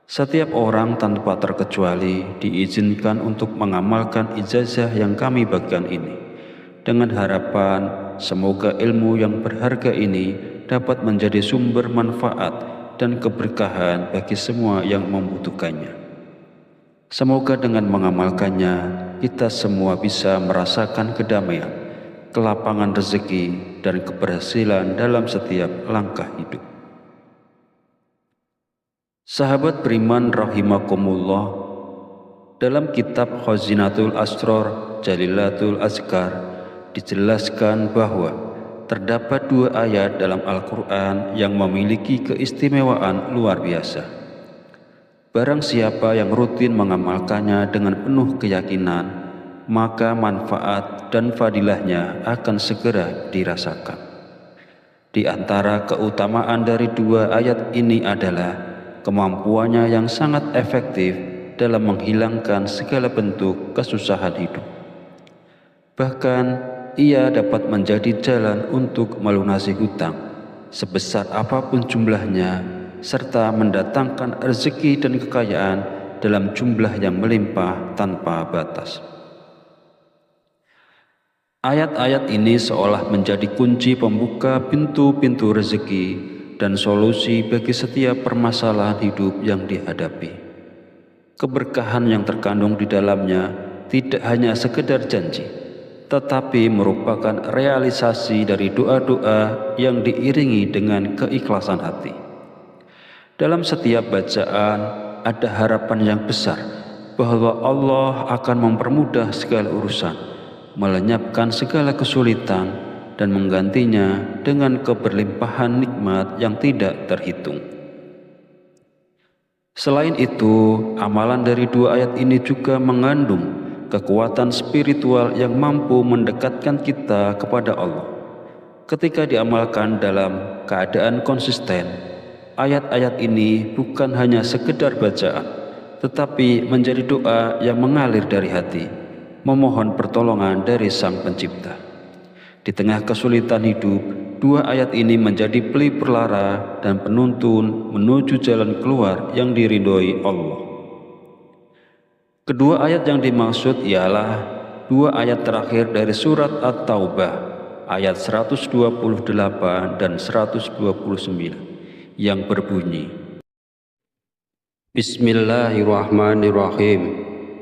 Setiap orang tanpa terkecuali diizinkan untuk mengamalkan ijazah yang kami bagikan ini, dengan harapan semoga ilmu yang berharga ini dapat menjadi sumber manfaat dan keberkahan bagi semua yang membutuhkannya. Semoga dengan mengamalkannya, kita semua bisa merasakan kedamaian, kelapangan rezeki, dan keberhasilan dalam setiap langkah hidup. Sahabat beriman rahimakumullah, dalam kitab Khazinatul Asrar Jalilatul Azkar dijelaskan bahwa terdapat 2 ayat dalam Al-Quran yang memiliki keistimewaan luar biasa. Barang siapa yang rutin mengamalkannya dengan penuh keyakinan, maka manfaat dan fadilahnya akan segera dirasakan. Di antara keutamaan dari 2 ayat ini adalah kemampuannya yang sangat efektif dalam menghilangkan segala bentuk kesusahan hidup. Bahkan, ia dapat menjadi jalan untuk melunasi hutang, sebesar apapun jumlahnya, serta mendatangkan rezeki dan kekayaan dalam jumlah yang melimpah tanpa batas. Ayat-ayat ini seolah menjadi kunci pembuka pintu-pintu rezeki dan solusi bagi setiap permasalahan hidup yang dihadapi. Keberkahan yang terkandung di dalamnya tidak hanya sekedar janji, tetapi merupakan realisasi dari doa-doa yang diiringi dengan keikhlasan hati. Dalam setiap bacaan ada harapan yang besar bahwa Allah akan mempermudah segala urusan, melenyapkan segala kesulitan, dan menggantinya dengan keberlimpahan nikmat yang tidak terhitung. Selain itu, amalan dari 2 ayat ini juga mengandung kekuatan spiritual yang mampu mendekatkan kita kepada Allah. Ketika diamalkan dalam keadaan konsisten, ayat-ayat ini bukan hanya sekedar bacaan, tetapi menjadi doa yang mengalir dari hati, memohon pertolongan dari Sang Pencipta. Di tengah kesulitan hidup, 2 ayat ini menjadi pelipur lara dan penuntun menuju jalan keluar yang diridhoi Allah. Kedua ayat yang dimaksud ialah 2 ayat terakhir dari surat At-Taubah, ayat 128 dan 129. Yang berbunyi, Bismillahirrahmanirrahim.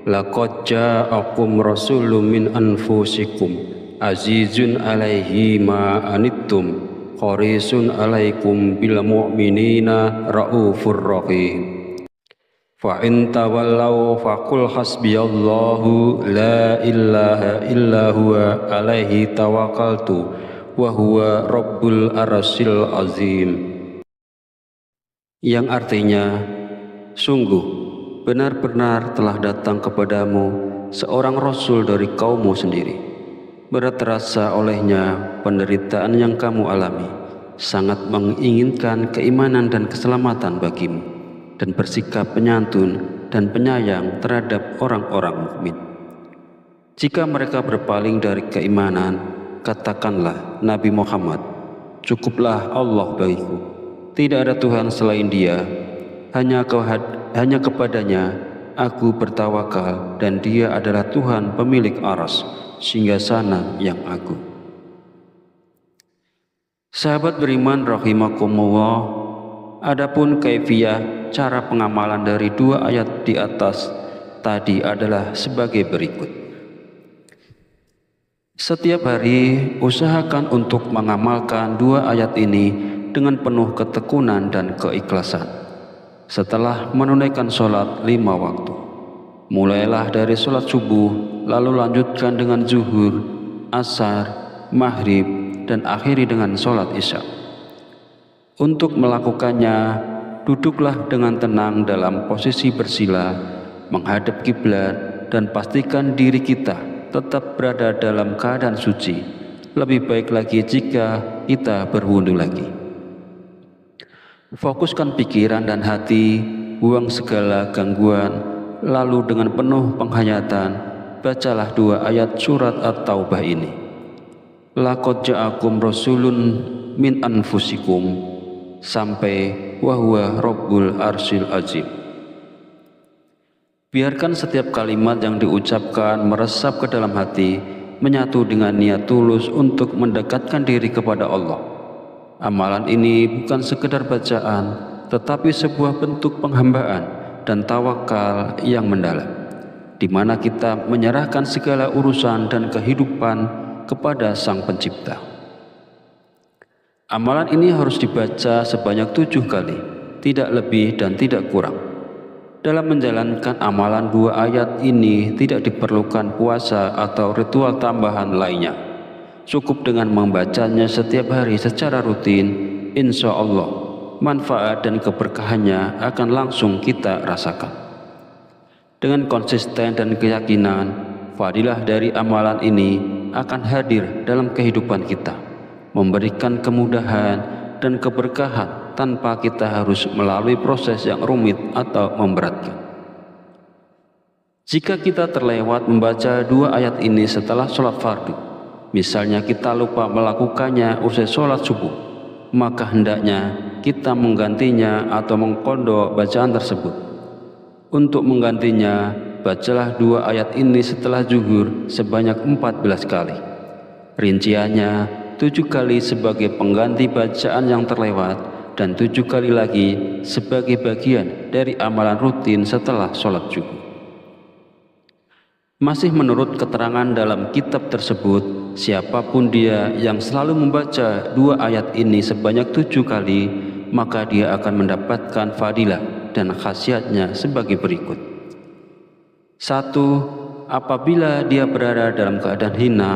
Laqad ja'akum rasulun min anfusikum azizun alaihi ma anittum harisun alaikum bil mu'minina raufur rahim. Fa in tawallaw faqul hasbiyallahu la ilaha illa huwa alaihi tawakkaltu wa huwa rabbul arsyil azim. Yang artinya, sungguh benar-benar telah datang kepadamu seorang rasul dari kaummu sendiri. Berat terasa olehnya penderitaan yang kamu alami, sangat menginginkan keimanan dan keselamatan bagimu, dan bersikap penyantun dan penyayang terhadap orang-orang mukmin. Jika mereka berpaling dari keimanan, katakanlah Nabi Muhammad, cukuplah Allah bagiku. Tidak ada Tuhan selain Dia, hanya kepadanya aku bertawakal, dan Dia adalah Tuhan pemilik aras, singgasana yang agung. Sahabat beriman rahimakumullah, Adapun kaifiyah cara pengamalan dari dua ayat di atas tadi adalah sebagai berikut. Setiap hari usahakan untuk mengamalkan dua ayat ini dengan penuh ketekunan dan keikhlasan. Setelah menunaikan sholat 5 waktu, mulailah dari sholat subuh, lalu lanjutkan dengan zuhur, asar, maghrib, dan akhiri dengan sholat isya. Untuk melakukannya, duduklah dengan tenang dalam posisi bersila, menghadap kiblat, dan pastikan diri kita tetap berada dalam keadaan suci. Lebih baik lagi jika kita berwudu lagi. Fokuskan pikiran dan hati, buang segala gangguan, lalu dengan penuh penghayatan, bacalah dua ayat surat At-Taubah ini. Laqad ja'akum rasulun min anfusikum sampai wahwa rabbul arsyil azim. Biarkan setiap kalimat yang diucapkan meresap ke dalam hati, menyatu dengan niat tulus untuk mendekatkan diri kepada Allah. Amalan ini bukan sekedar bacaan, tetapi sebuah bentuk penghambaan dan tawakal yang mendalam, di mana kita menyerahkan segala urusan dan kehidupan kepada Sang Pencipta. Amalan ini harus dibaca sebanyak 7 kali, tidak lebih dan tidak kurang. Dalam menjalankan amalan dua ayat ini tidak diperlukan puasa atau ritual tambahan lainnya. Cukup dengan membacanya setiap hari secara rutin, insya Allah manfaat dan keberkahannya akan langsung kita rasakan. Dengan konsisten dan keyakinan, fadilah dari amalan ini akan hadir dalam kehidupan kita, memberikan kemudahan dan keberkahan tanpa kita harus melalui proses yang rumit atau memberatkan. Jika kita terlewat membaca dua ayat ini setelah sholat fardu, misalnya kita lupa melakukannya usai sholat subuh, maka hendaknya kita menggantinya atau mengqadha bacaan tersebut. Untuk menggantinya, bacalah dua ayat ini setelah zuhur sebanyak 14 kali. Rinciannya, 7 kali sebagai pengganti bacaan yang terlewat dan 7 kali lagi sebagai bagian dari amalan rutin setelah sholat zuhur. Masih menurut keterangan dalam kitab tersebut, siapapun dia yang selalu membaca dua ayat ini sebanyak 7 kali, maka dia akan mendapatkan fadilah dan khasiatnya sebagai berikut. 1. Apabila dia berada dalam keadaan hina,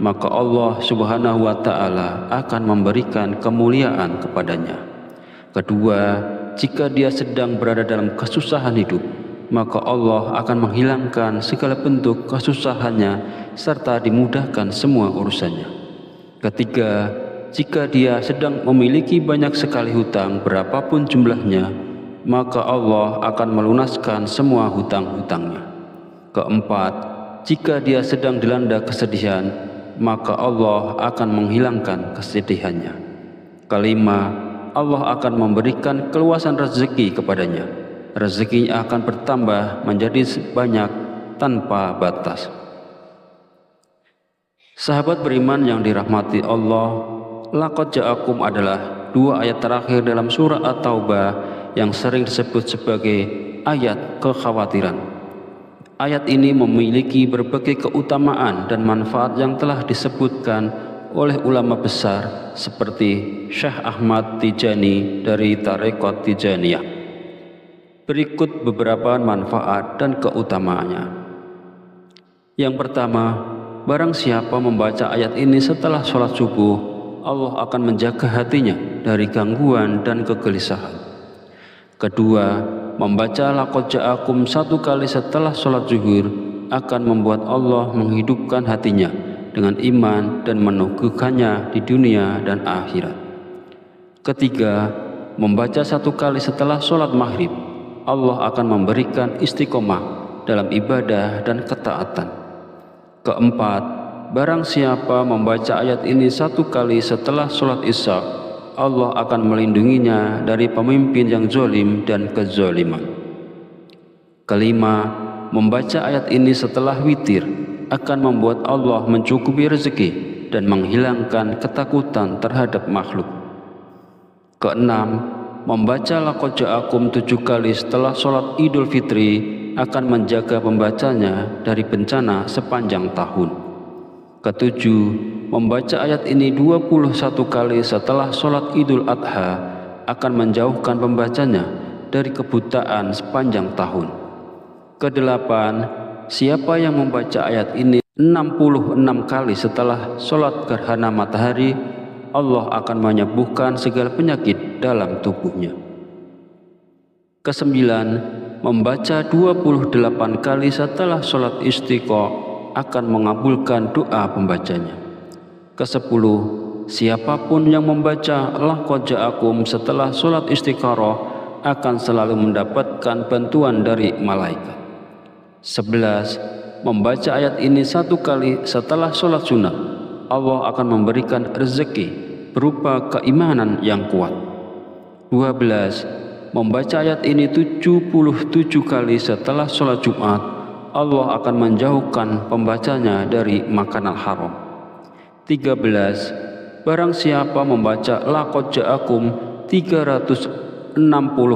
maka Allah Subhanahu wa Ta'ala akan memberikan kemuliaan kepadanya. Kedua, jika dia sedang berada dalam kesusahan hidup, maka Allah akan menghilangkan segala bentuk kesusahannya serta dimudahkan semua urusannya. Ketiga, jika dia sedang memiliki banyak sekali hutang berapapun jumlahnya, maka Allah akan melunaskan semua hutang-hutangnya. Keempat, jika dia sedang dilanda kesedihan, maka Allah akan menghilangkan kesedihannya. Kelima, Allah akan memberikan keluasan rezeki kepadanya. Rezekinya akan bertambah menjadi banyak tanpa batas. Sahabat beriman yang dirahmati Allah, laqad ja'akum adalah dua ayat terakhir dalam surah At-Taubah yang sering disebut sebagai ayat kekhawatiran. Ayat ini memiliki berbagai keutamaan dan manfaat yang telah disebutkan oleh ulama besar seperti Syekh Ahmad Tijani dari Tarekat Tijaniyah. Berikut beberapa manfaat dan keutamaannya. Yang pertama, barang siapa membaca ayat ini setelah sholat subuh, Allah akan menjaga hatinya dari gangguan dan kegelisahan. Kedua, membaca laqad ja'akum 1 kali setelah sholat zuhur akan membuat Allah menghidupkan hatinya dengan iman dan meneguhkannya di dunia dan akhirat. Ketiga, membaca 1 kali setelah sholat maghrib, Allah akan memberikan istiqomah dalam ibadah dan ketaatan. Keempat, barang siapa membaca ayat ini 1 kali setelah sholat isya, Allah akan melindunginya dari pemimpin yang zalim dan kezaliman. Kelima, membaca ayat ini setelah witir akan membuat Allah mencukupi rezeki dan menghilangkan ketakutan terhadap makhluk. Keenam, membaca laqad ja'akum 7 kali setelah sholat Idul Fitri akan menjaga pembacanya dari bencana sepanjang tahun. Ketujuh, membaca ayat ini 21 kali setelah sholat Idul Adha akan menjauhkan pembacanya dari kebutaan sepanjang tahun. Kedelapan, siapa yang membaca ayat ini 66 kali setelah sholat gerhana matahari, Allah akan menyembuhkan segala penyakit dalam tubuhnya. Kesembilan, membaca 28 kali setelah sholat istiqa akan mengabulkan doa pembacanya. Kesepuluh, siapapun yang membaca laqad ja'akum setelah sholat istikharah akan selalu mendapatkan bantuan dari malaikat. 11, membaca ayat ini 1 kali setelah sholat sunnah, Allah akan memberikan rezeki berupa keimanan yang kuat. 12, membaca ayat ini 77 kali setelah sholat Jumat, Allah akan menjauhkan pembacanya dari makanan haram. 13, barang siapa membaca laqad ja'akum 360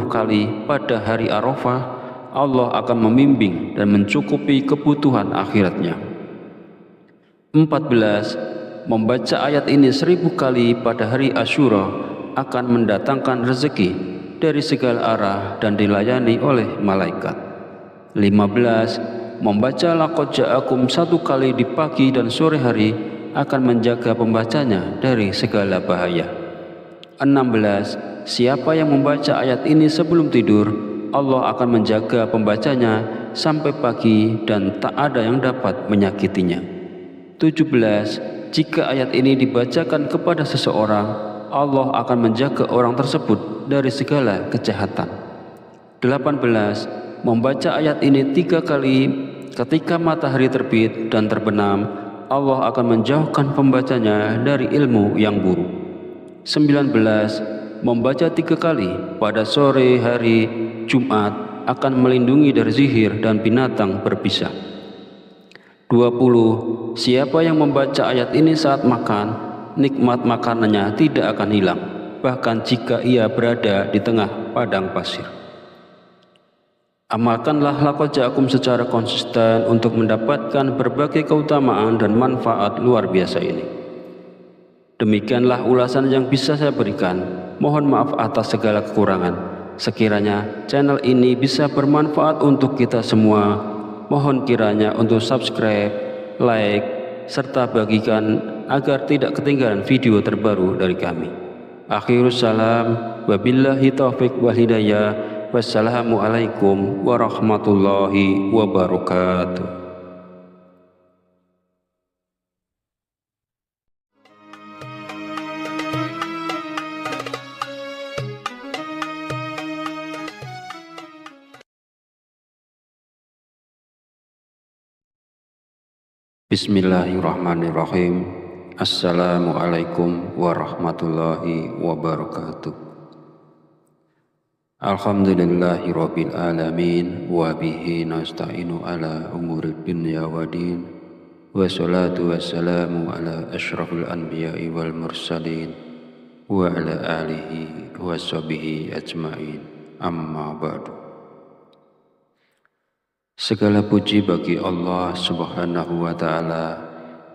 kali pada hari Arafah, Allah akan membimbing dan mencukupi kebutuhan akhiratnya. 14, membaca ayat ini 1000 kali pada hari Asyura akan mendatangkan rezeki dari segala arah dan dilayani oleh malaikat. 15, membaca laqad ja'akum 1 kali di pagi dan sore hari akan menjaga pembacanya dari segala bahaya. 16, siapa yang membaca ayat ini sebelum tidur, Allah akan menjaga pembacanya sampai pagi dan tak ada yang dapat menyakitinya. 17, jika ayat ini dibacakan kepada seseorang, Allah akan menjaga orang tersebut dari segala kejahatan. 18, membaca ayat ini 3 kali ketika matahari terbit dan terbenam, Allah akan menjauhkan pembacanya dari ilmu yang buruk. 19, membaca 3 kali pada sore hari Jumat akan melindungi dari sihir dan binatang berbisa. 20, siapa yang membaca ayat ini saat makan, nikmat makanannya tidak akan hilang, bahkan jika ia berada di tengah padang pasir. Amalkanlah laqad ja'akum secara konsisten untuk mendapatkan berbagai keutamaan dan manfaat luar biasa ini. Demikianlah ulasan yang bisa saya berikan. Mohon maaf atas segala kekurangan. Sekiranya channel ini bisa bermanfaat untuk kita semua, mohon kiranya untuk subscribe, like, serta bagikan agar tidak ketinggalan video terbaru dari kami. Akhirus salam, wabillahi taufiq wal hidayah. Wassalamualaikum warahmatullahi wabarakatuh. Bismillahirrahmanirrahim. Assalamualaikum warahmatullahi wabarakatuh. Alhamdulillahi rabbil alamin, wa bihi nasta'inu ala umuri dunya wa din, wassalatu wassalamu ala asyrafil anbiya'i wal mursalin, wa ala alihi wa sahbihi ajma'in, amma ba'du. Segala puji bagi Allah Subhanahu wa Ta'ala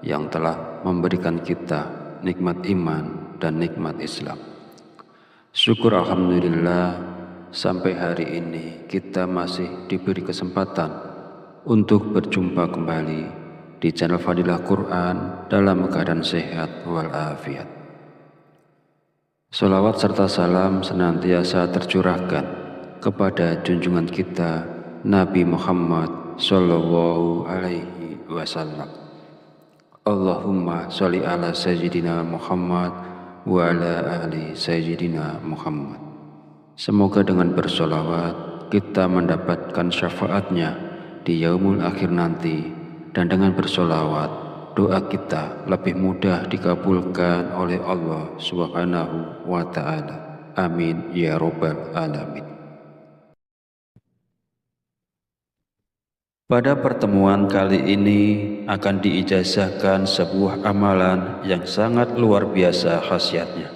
yang telah memberikan kita nikmat iman dan nikmat Islam. Syukur alhamdulillah, sampai hari ini kita masih diberi kesempatan untuk berjumpa kembali di channel Fadilah Quran dalam keadaan sehat walafiat. Sholawat serta salam senantiasa tercurahkan kepada junjungan kita Nabi Muhammad Sallallahu Alaihi Wasallam. Allahumma sholli ala Sayyidina Muhammad wa ala ali Sayyidina Muhammad. Semoga dengan bersolawat kita mendapatkan syafaatnya di yaumul akhir nanti, dan dengan bersolawat doa kita lebih mudah dikabulkan oleh Allah Subhanahu wa Ta'ala. Amin ya Rabbal Alamin. Pada pertemuan kali ini akan diijazahkan sebuah amalan yang sangat luar biasa khasiatnya,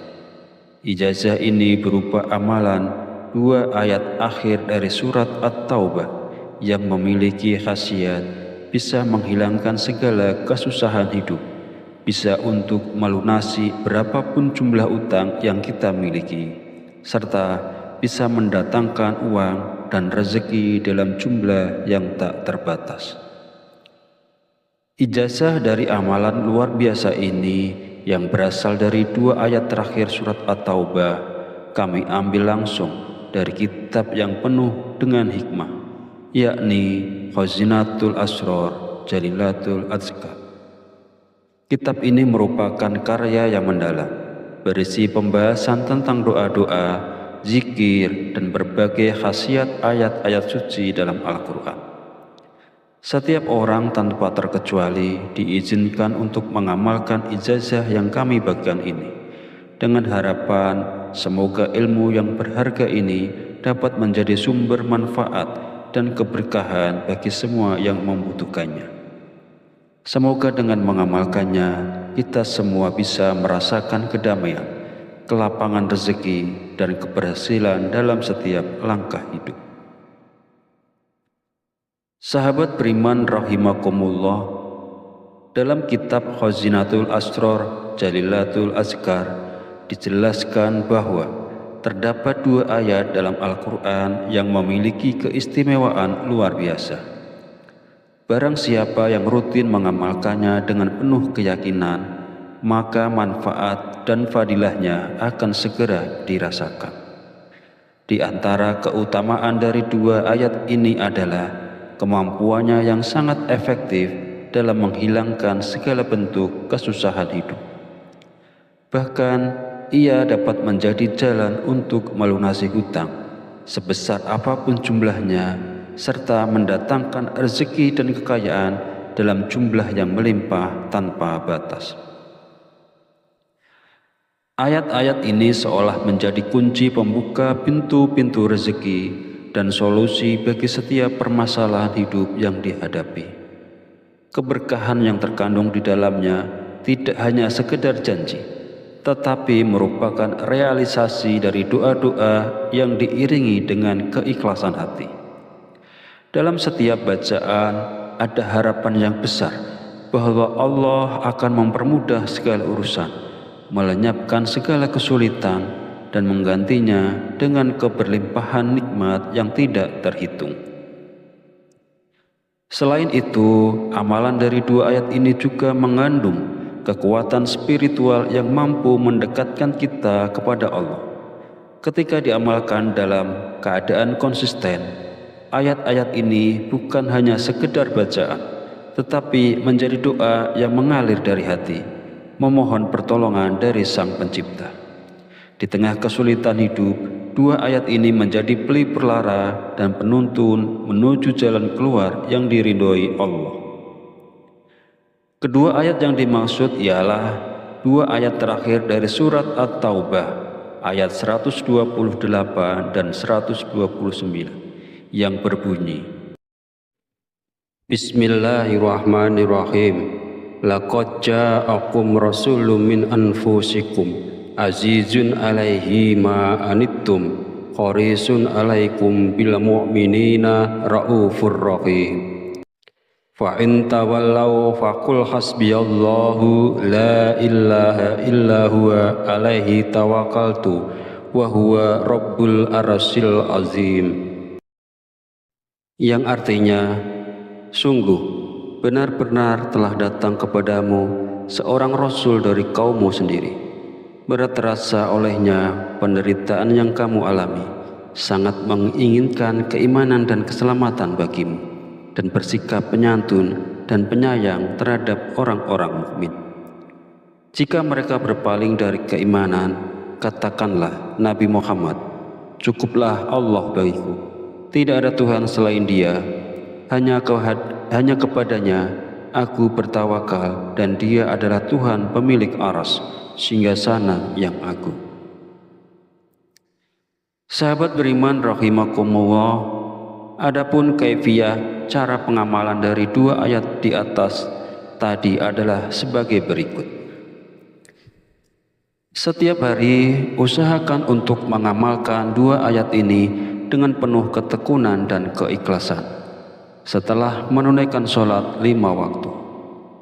Ijazah ini berupa amalan dua ayat akhir dari surat At-Taubah yang memiliki khasiat bisa menghilangkan segala kesusahan hidup, bisa untuk melunasi berapapun jumlah utang yang kita miliki, serta bisa mendatangkan uang dan rezeki dalam jumlah yang tak terbatas. Ijazah dari amalan luar biasa ini yang berasal dari dua ayat terakhir surat At-Taubah kami ambil langsung dari kitab yang penuh dengan hikmah, yakni Khazinatul Asror Jalilatul Azkar. Kitab ini merupakan karya yang mendalam, berisi pembahasan tentang doa-doa, zikir, dan berbagai khasiat ayat-ayat suci dalam Al-Quran. Setiap orang tanpa terkecuali diizinkan untuk mengamalkan ijazah yang kami bagikan ini, dengan harapan semoga ilmu yang berharga ini dapat menjadi sumber manfaat dan keberkahan bagi semua yang membutuhkannya. Semoga dengan mengamalkannya, kita semua bisa merasakan kedamaian, kelapangan rezeki, dan keberhasilan dalam setiap langkah hidup. Sahabat beriman rahimakumullah, dalam kitab Khazinatul Asror Jalilatul Azkar dijelaskan bahwa terdapat dua ayat dalam Al-Quran yang memiliki keistimewaan luar biasa. Barang siapa yang rutin mengamalkannya dengan penuh keyakinan, maka manfaat dan fadilahnya akan segera dirasakan. Di antara keutamaan dari dua ayat ini adalah kemampuannya yang sangat efektif dalam menghilangkan segala bentuk kesusahan hidup. Bahkan, ia dapat menjadi jalan untuk melunasi hutang, sebesar apapun jumlahnya, serta mendatangkan rezeki dan kekayaan dalam jumlah yang melimpah tanpa batas. Ayat-ayat ini seolah menjadi kunci pembuka pintu-pintu rezeki dan solusi bagi setiap permasalahan hidup yang dihadapi. Keberkahan yang terkandung di dalamnya tidak hanya sekedar janji, tetapi merupakan realisasi dari doa-doa yang diiringi dengan keikhlasan hati. Dalam setiap bacaan ada harapan yang besar bahwa Allah akan mempermudah segala urusan, melenyapkan segala kesulitan, dan menggantinya dengan keberlimpahan nikmat yang tidak terhitung. Selain itu, amalan dari dua ayat ini juga mengandung kekuatan spiritual yang mampu mendekatkan kita kepada Allah. Ketika diamalkan dalam keadaan konsisten, ayat-ayat ini bukan hanya sekedar bacaan, tetapi menjadi doa yang mengalir dari hati, memohon pertolongan dari Sang Pencipta. Di tengah kesulitan hidup, dua ayat ini menjadi pelipur lara dan penuntun menuju jalan keluar yang diridhoi Allah. Kedua ayat yang dimaksud ialah dua ayat terakhir dari surat At-Taubah, ayat 128 dan 129, yang berbunyi, Bismillahirrahmanirrahim. Laqad ja'akum rasulun min anfusikum azizun alaihi ma anittum harisun alaikum bil mu'minina raufur rahim. Fa in tawallaw faqul hasbiyallahu la ilaha illa huwa alaihi tawakkaltu wa huwa rabbul arsyil azim. Yang artinya, sungguh benar-benar telah datang kepadamu seorang rasul dari kaummu sendiri. Berat terasa olehnya penderitaan yang kamu alami, sangat menginginkan keimanan dan keselamatan bagimu, dan bersikap penyantun dan penyayang terhadap orang-orang mukmin. Jika mereka berpaling dari keimanan, katakanlah Nabi Muhammad, cukuplah Allah bagiku, tidak ada Tuhan selain Dia, hanya kepadanya aku bertawakal, dan Dia adalah Tuhan pemilik aras, singgasana yang agung. Sahabat beriman rahimakumullah, adapun kaifiyah cara pengamalan dari dua ayat di atas tadi adalah sebagai berikut. Setiap hari usahakan untuk mengamalkan dua ayat ini dengan penuh ketekunan dan keikhlasan. Setelah menunaikan sholat 5 waktu,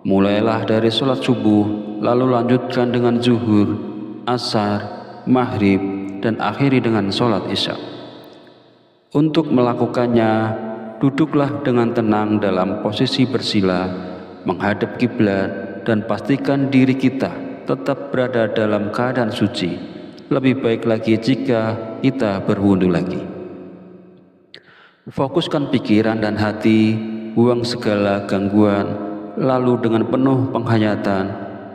mulailah dari sholat subuh, lalu lanjutkan dengan zuhur, asar, maghrib, dan akhiri dengan sholat isya. Untuk melakukannya, duduklah dengan tenang dalam posisi bersila, menghadap kiblat, dan pastikan diri kita tetap berada dalam keadaan suci. Lebih baik lagi jika kita berwudu lagi. Fokuskan pikiran dan hati, buang segala gangguan, lalu dengan penuh penghayatan,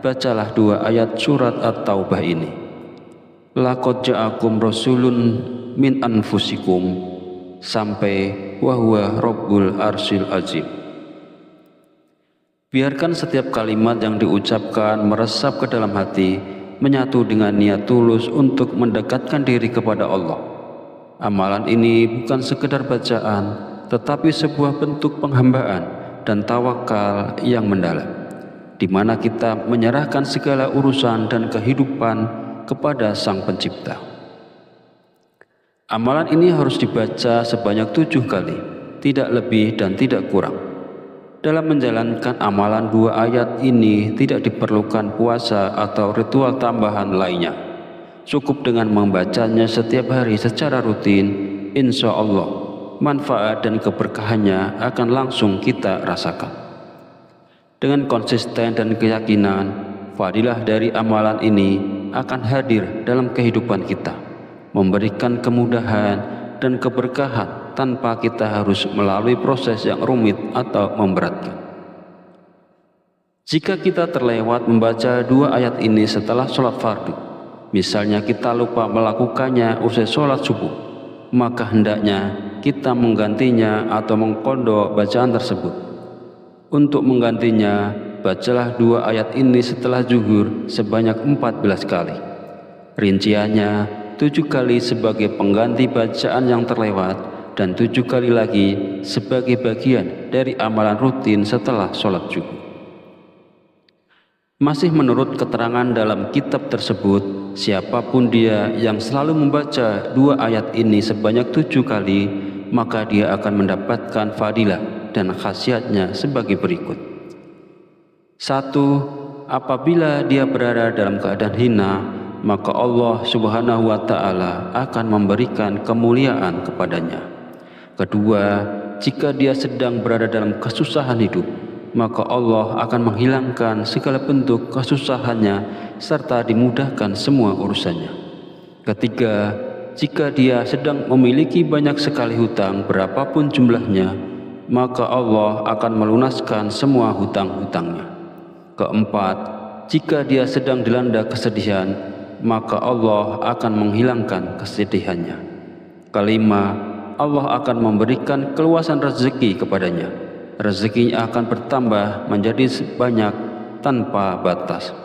bacalah dua ayat surat At-Taubah ini. Laqad ja'akum rasulun min anfusikum sampai wa huwa rabbul arsyil azim. Biarkan setiap kalimat yang diucapkan meresap ke dalam hati, menyatu dengan niat tulus untuk mendekatkan diri kepada Allah. Amalan ini bukan sekedar bacaan, tetapi sebuah bentuk penghambaan dan tawakal yang mendalam, di mana kita menyerahkan segala urusan dan kehidupan kepada Sang Pencipta. Amalan ini harus dibaca sebanyak 7 kali, tidak lebih dan tidak kurang. Dalam menjalankan amalan dua ayat ini tidak diperlukan puasa atau ritual tambahan lainnya. Cukup dengan membacanya setiap hari secara rutin, insya Allah manfaat dan keberkahannya akan langsung kita rasakan. Dengan konsisten dan keyakinan, fadilah dari amalan ini akan hadir dalam kehidupan kita, memberikan kemudahan dan keberkahan tanpa kita harus melalui proses yang rumit atau memberatkan. Jika kita terlewat membaca dua ayat ini setelah sholat fardu, misalnya kita lupa melakukannya usai sholat subuh, maka hendaknya kita menggantinya atau mengqadha bacaan tersebut. Untuk menggantinya, bacalah dua ayat ini setelah zuhur sebanyak 14 kali. Rinciannya, 7 kali sebagai pengganti bacaan yang terlewat dan 7 kali lagi sebagai bagian dari amalan rutin setelah sholat subuh. Masih menurut keterangan dalam kitab tersebut, siapapun dia yang selalu membaca dua ayat ini sebanyak 7 kali, maka dia akan mendapatkan fadilah dan khasiatnya sebagai berikut. 1. Apabila dia berada dalam keadaan hina, maka Allah Subhanahu wa Ta'ala akan memberikan kemuliaan kepadanya. Kedua, jika dia sedang berada dalam kesusahan hidup, maka Allah akan menghilangkan segala bentuk kesusahannya serta dimudahkan semua urusannya. Ketiga, jika dia sedang memiliki banyak sekali hutang berapapun jumlahnya, maka Allah akan melunaskan semua hutang-hutangnya. Keempat, jika dia sedang dilanda kesedihan, maka Allah akan menghilangkan kesedihannya. Kelima, Allah akan memberikan keluasan rezeki kepadanya. Rezekinya akan bertambah menjadi banyak tanpa batas.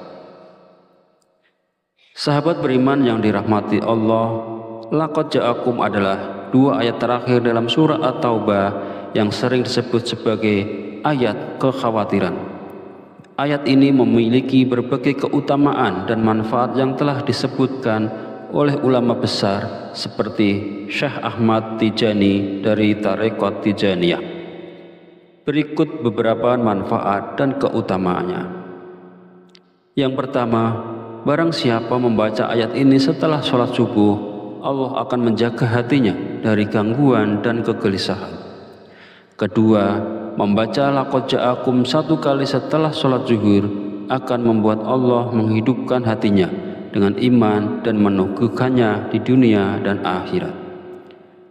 Sahabat beriman yang dirahmati Allah, laqad ja'akum adalah dua ayat terakhir dalam surah At-Taubah yang sering disebut sebagai ayat kekhawatiran. Ayat ini memiliki berbagai keutamaan dan manfaat yang telah disebutkan oleh ulama besar seperti Syekh Ahmad Tijani dari Tarekat Tijaniyah. Berikut beberapa manfaat dan keutamaannya. Yang pertama, barang siapa membaca ayat ini setelah sholat subuh, Allah akan menjaga hatinya dari gangguan dan kegelisahan. Kedua, membaca laqad ja'akum 1 kali setelah sholat zuhur akan membuat Allah menghidupkan hatinya dengan iman dan meneguhkannya di dunia dan akhirat.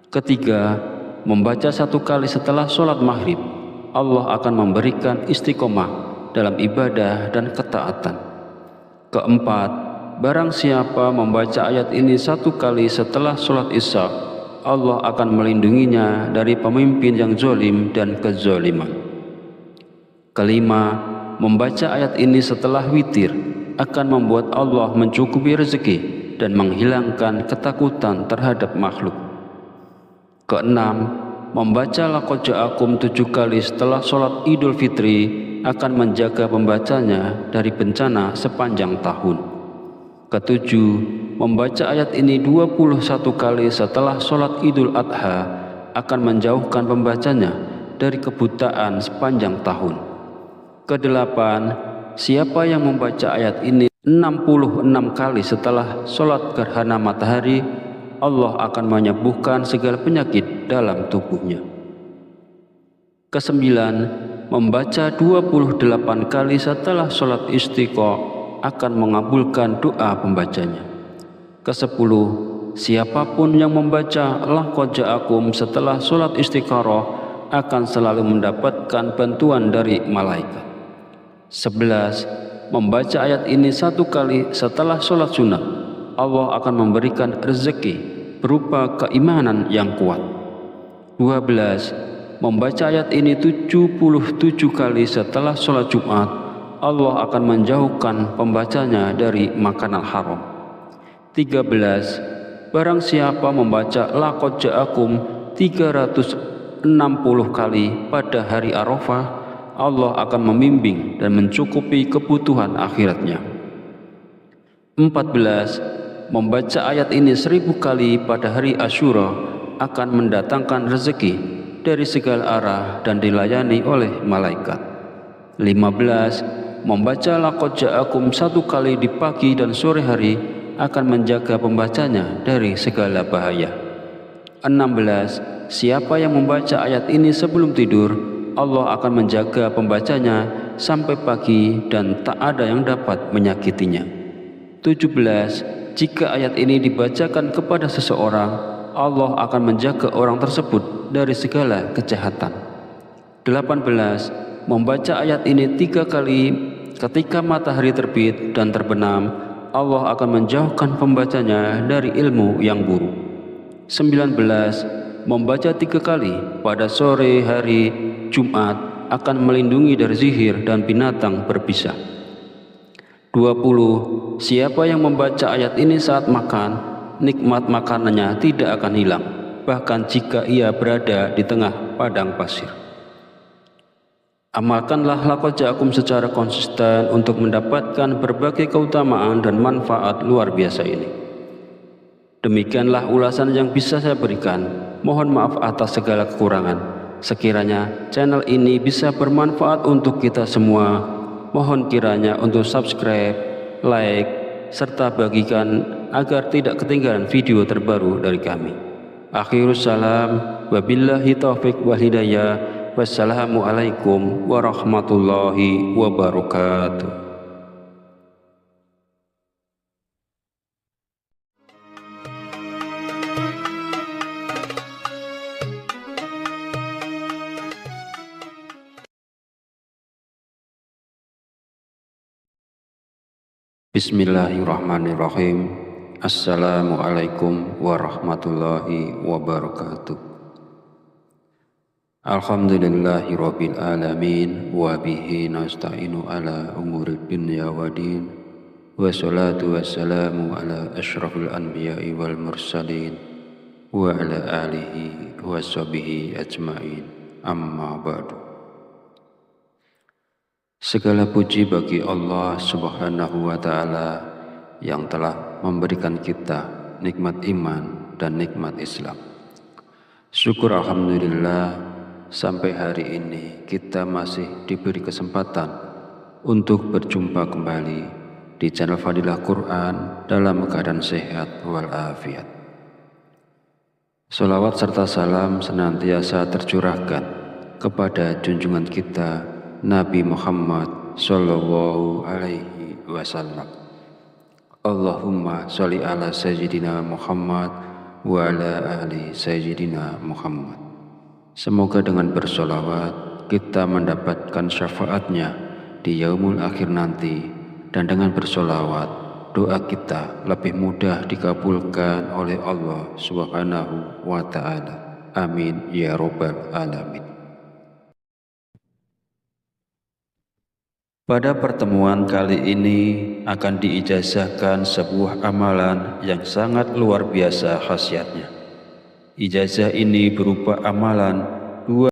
Ketiga, membaca 1 kali setelah sholat maghrib, Allah akan memberikan istiqomah dalam ibadah dan ketaatan. Keempat, barang siapa membaca ayat ini 1 kali setelah sholat isya, Allah akan melindunginya dari pemimpin yang zalim dan kezaliman. Kelima, membaca ayat ini setelah witir akan membuat Allah mencukupi rezeki dan menghilangkan ketakutan terhadap makhluk. Keenam, membaca laqad ja'akum 7 kali setelah sholat Idul Fitri akan menjaga pembacanya dari bencana sepanjang tahun. Ketujuh, membaca ayat ini 21 kali setelah sholat Idul Adha akan menjauhkan pembacanya dari kebutaan sepanjang tahun. Kedelapan, siapa yang membaca ayat ini 66 kali setelah sholat gerhana matahari, Allah akan menyembuhkan segala penyakit dalam tubuhnya. Kesembilan, membaca 28 kali setelah sholat istiqo akan mengabulkan doa pembacanya. Kesepuluh, siapapun yang membaca laqad ja'akum setelah sholat istikharah akan selalu mendapatkan bantuan dari malaikat. 11, membaca ayat ini 1 kali setelah sholat sunnah, Allah akan memberikan rezeki berupa keimanan yang kuat. 12, membaca ayat ini 77 kali setelah sholat Jumat, Allah akan menjauhkan pembacanya dari makanan haram. 13, barang siapa membaca laqad ja'akum 360 kali pada hari Arafah, Allah akan membimbing dan mencukupi kebutuhan akhiratnya. 14, membaca ayat ini 1000 kali pada hari Asyura akan mendatangkan rezeki dari segala arah dan dilayani oleh malaikat. 15, membaca laqad ja'akum 1 kali di pagi dan sore hari akan menjaga pembacanya dari segala bahaya. 16, siapa yang membaca ayat ini sebelum tidur, Allah akan menjaga pembacanya sampai pagi dan tak ada yang dapat menyakitinya. 17, jika ayat ini dibacakan kepada seseorang, Allah akan menjaga orang tersebut dari segala kejahatan. 18, membaca ayat ini 3 kali ketika matahari terbit dan terbenam, Allah akan menjauhkan pembacanya dari ilmu yang buruk. 19, membaca 3 kali pada sore hari Jumat akan melindungi dari sihir dan binatang berbisa. 20, siapa yang membaca ayat ini saat makan, nikmat makanannya tidak akan hilang, bahkan jika ia berada di tengah padang pasir. Amalkanlah laqad ja'akum secara konsisten untuk mendapatkan berbagai keutamaan dan manfaat luar biasa ini. Demikianlah ulasan yang bisa saya berikan. Mohon maaf atas segala kekurangan. Sekiranya channel ini bisa bermanfaat untuk kita semua, mohon kiranya untuk subscribe, like, serta bagikan agar tidak ketinggalan video terbaru dari kami. Akhirus salam, wabillahi taufiq wal hidayah. Wassalamualaikum warahmatullahi wabarakatuh. Bismillahirrahmanirrahim. Assalamualaikum warahmatullahi wabarakatuh. Alhamdulillahi rabbil alamin, wa bihi nasta'inu ala umuri dunya wa din, wa salatu wassalamu ala ashrafil anbiya'i wal mursalin, wa ala alihi wa sahbihi ajma'in, amma ba'du. Segala puji bagi Allah Subhanahu wa ta'ala yang telah memberikan kita nikmat iman dan nikmat Islam. Syukur alhamdulillah, sampai hari ini kita masih diberi kesempatan untuk berjumpa kembali di channel Fadilah Quran dalam keadaan sehat walafiat. Salawat serta salam senantiasa tercurahkan kepada junjungan kita Nabi Muhammad sallallahu alaihi wasallam. Allahumma sholli ala sayyidina Muhammad wa ala ali sayyidina Muhammad. Semoga dengan bersolawat kita mendapatkan syafaatnya di yaumul akhir nanti, dan dengan bersolawat doa kita lebih mudah dikabulkan oleh Allah Subhanahu wa ta'ala. Amin ya rabbal alamin. Pada pertemuan kali ini akan diijazahkan sebuah amalan yang sangat luar biasa khasiatnya. Ijazah ini berupa amalan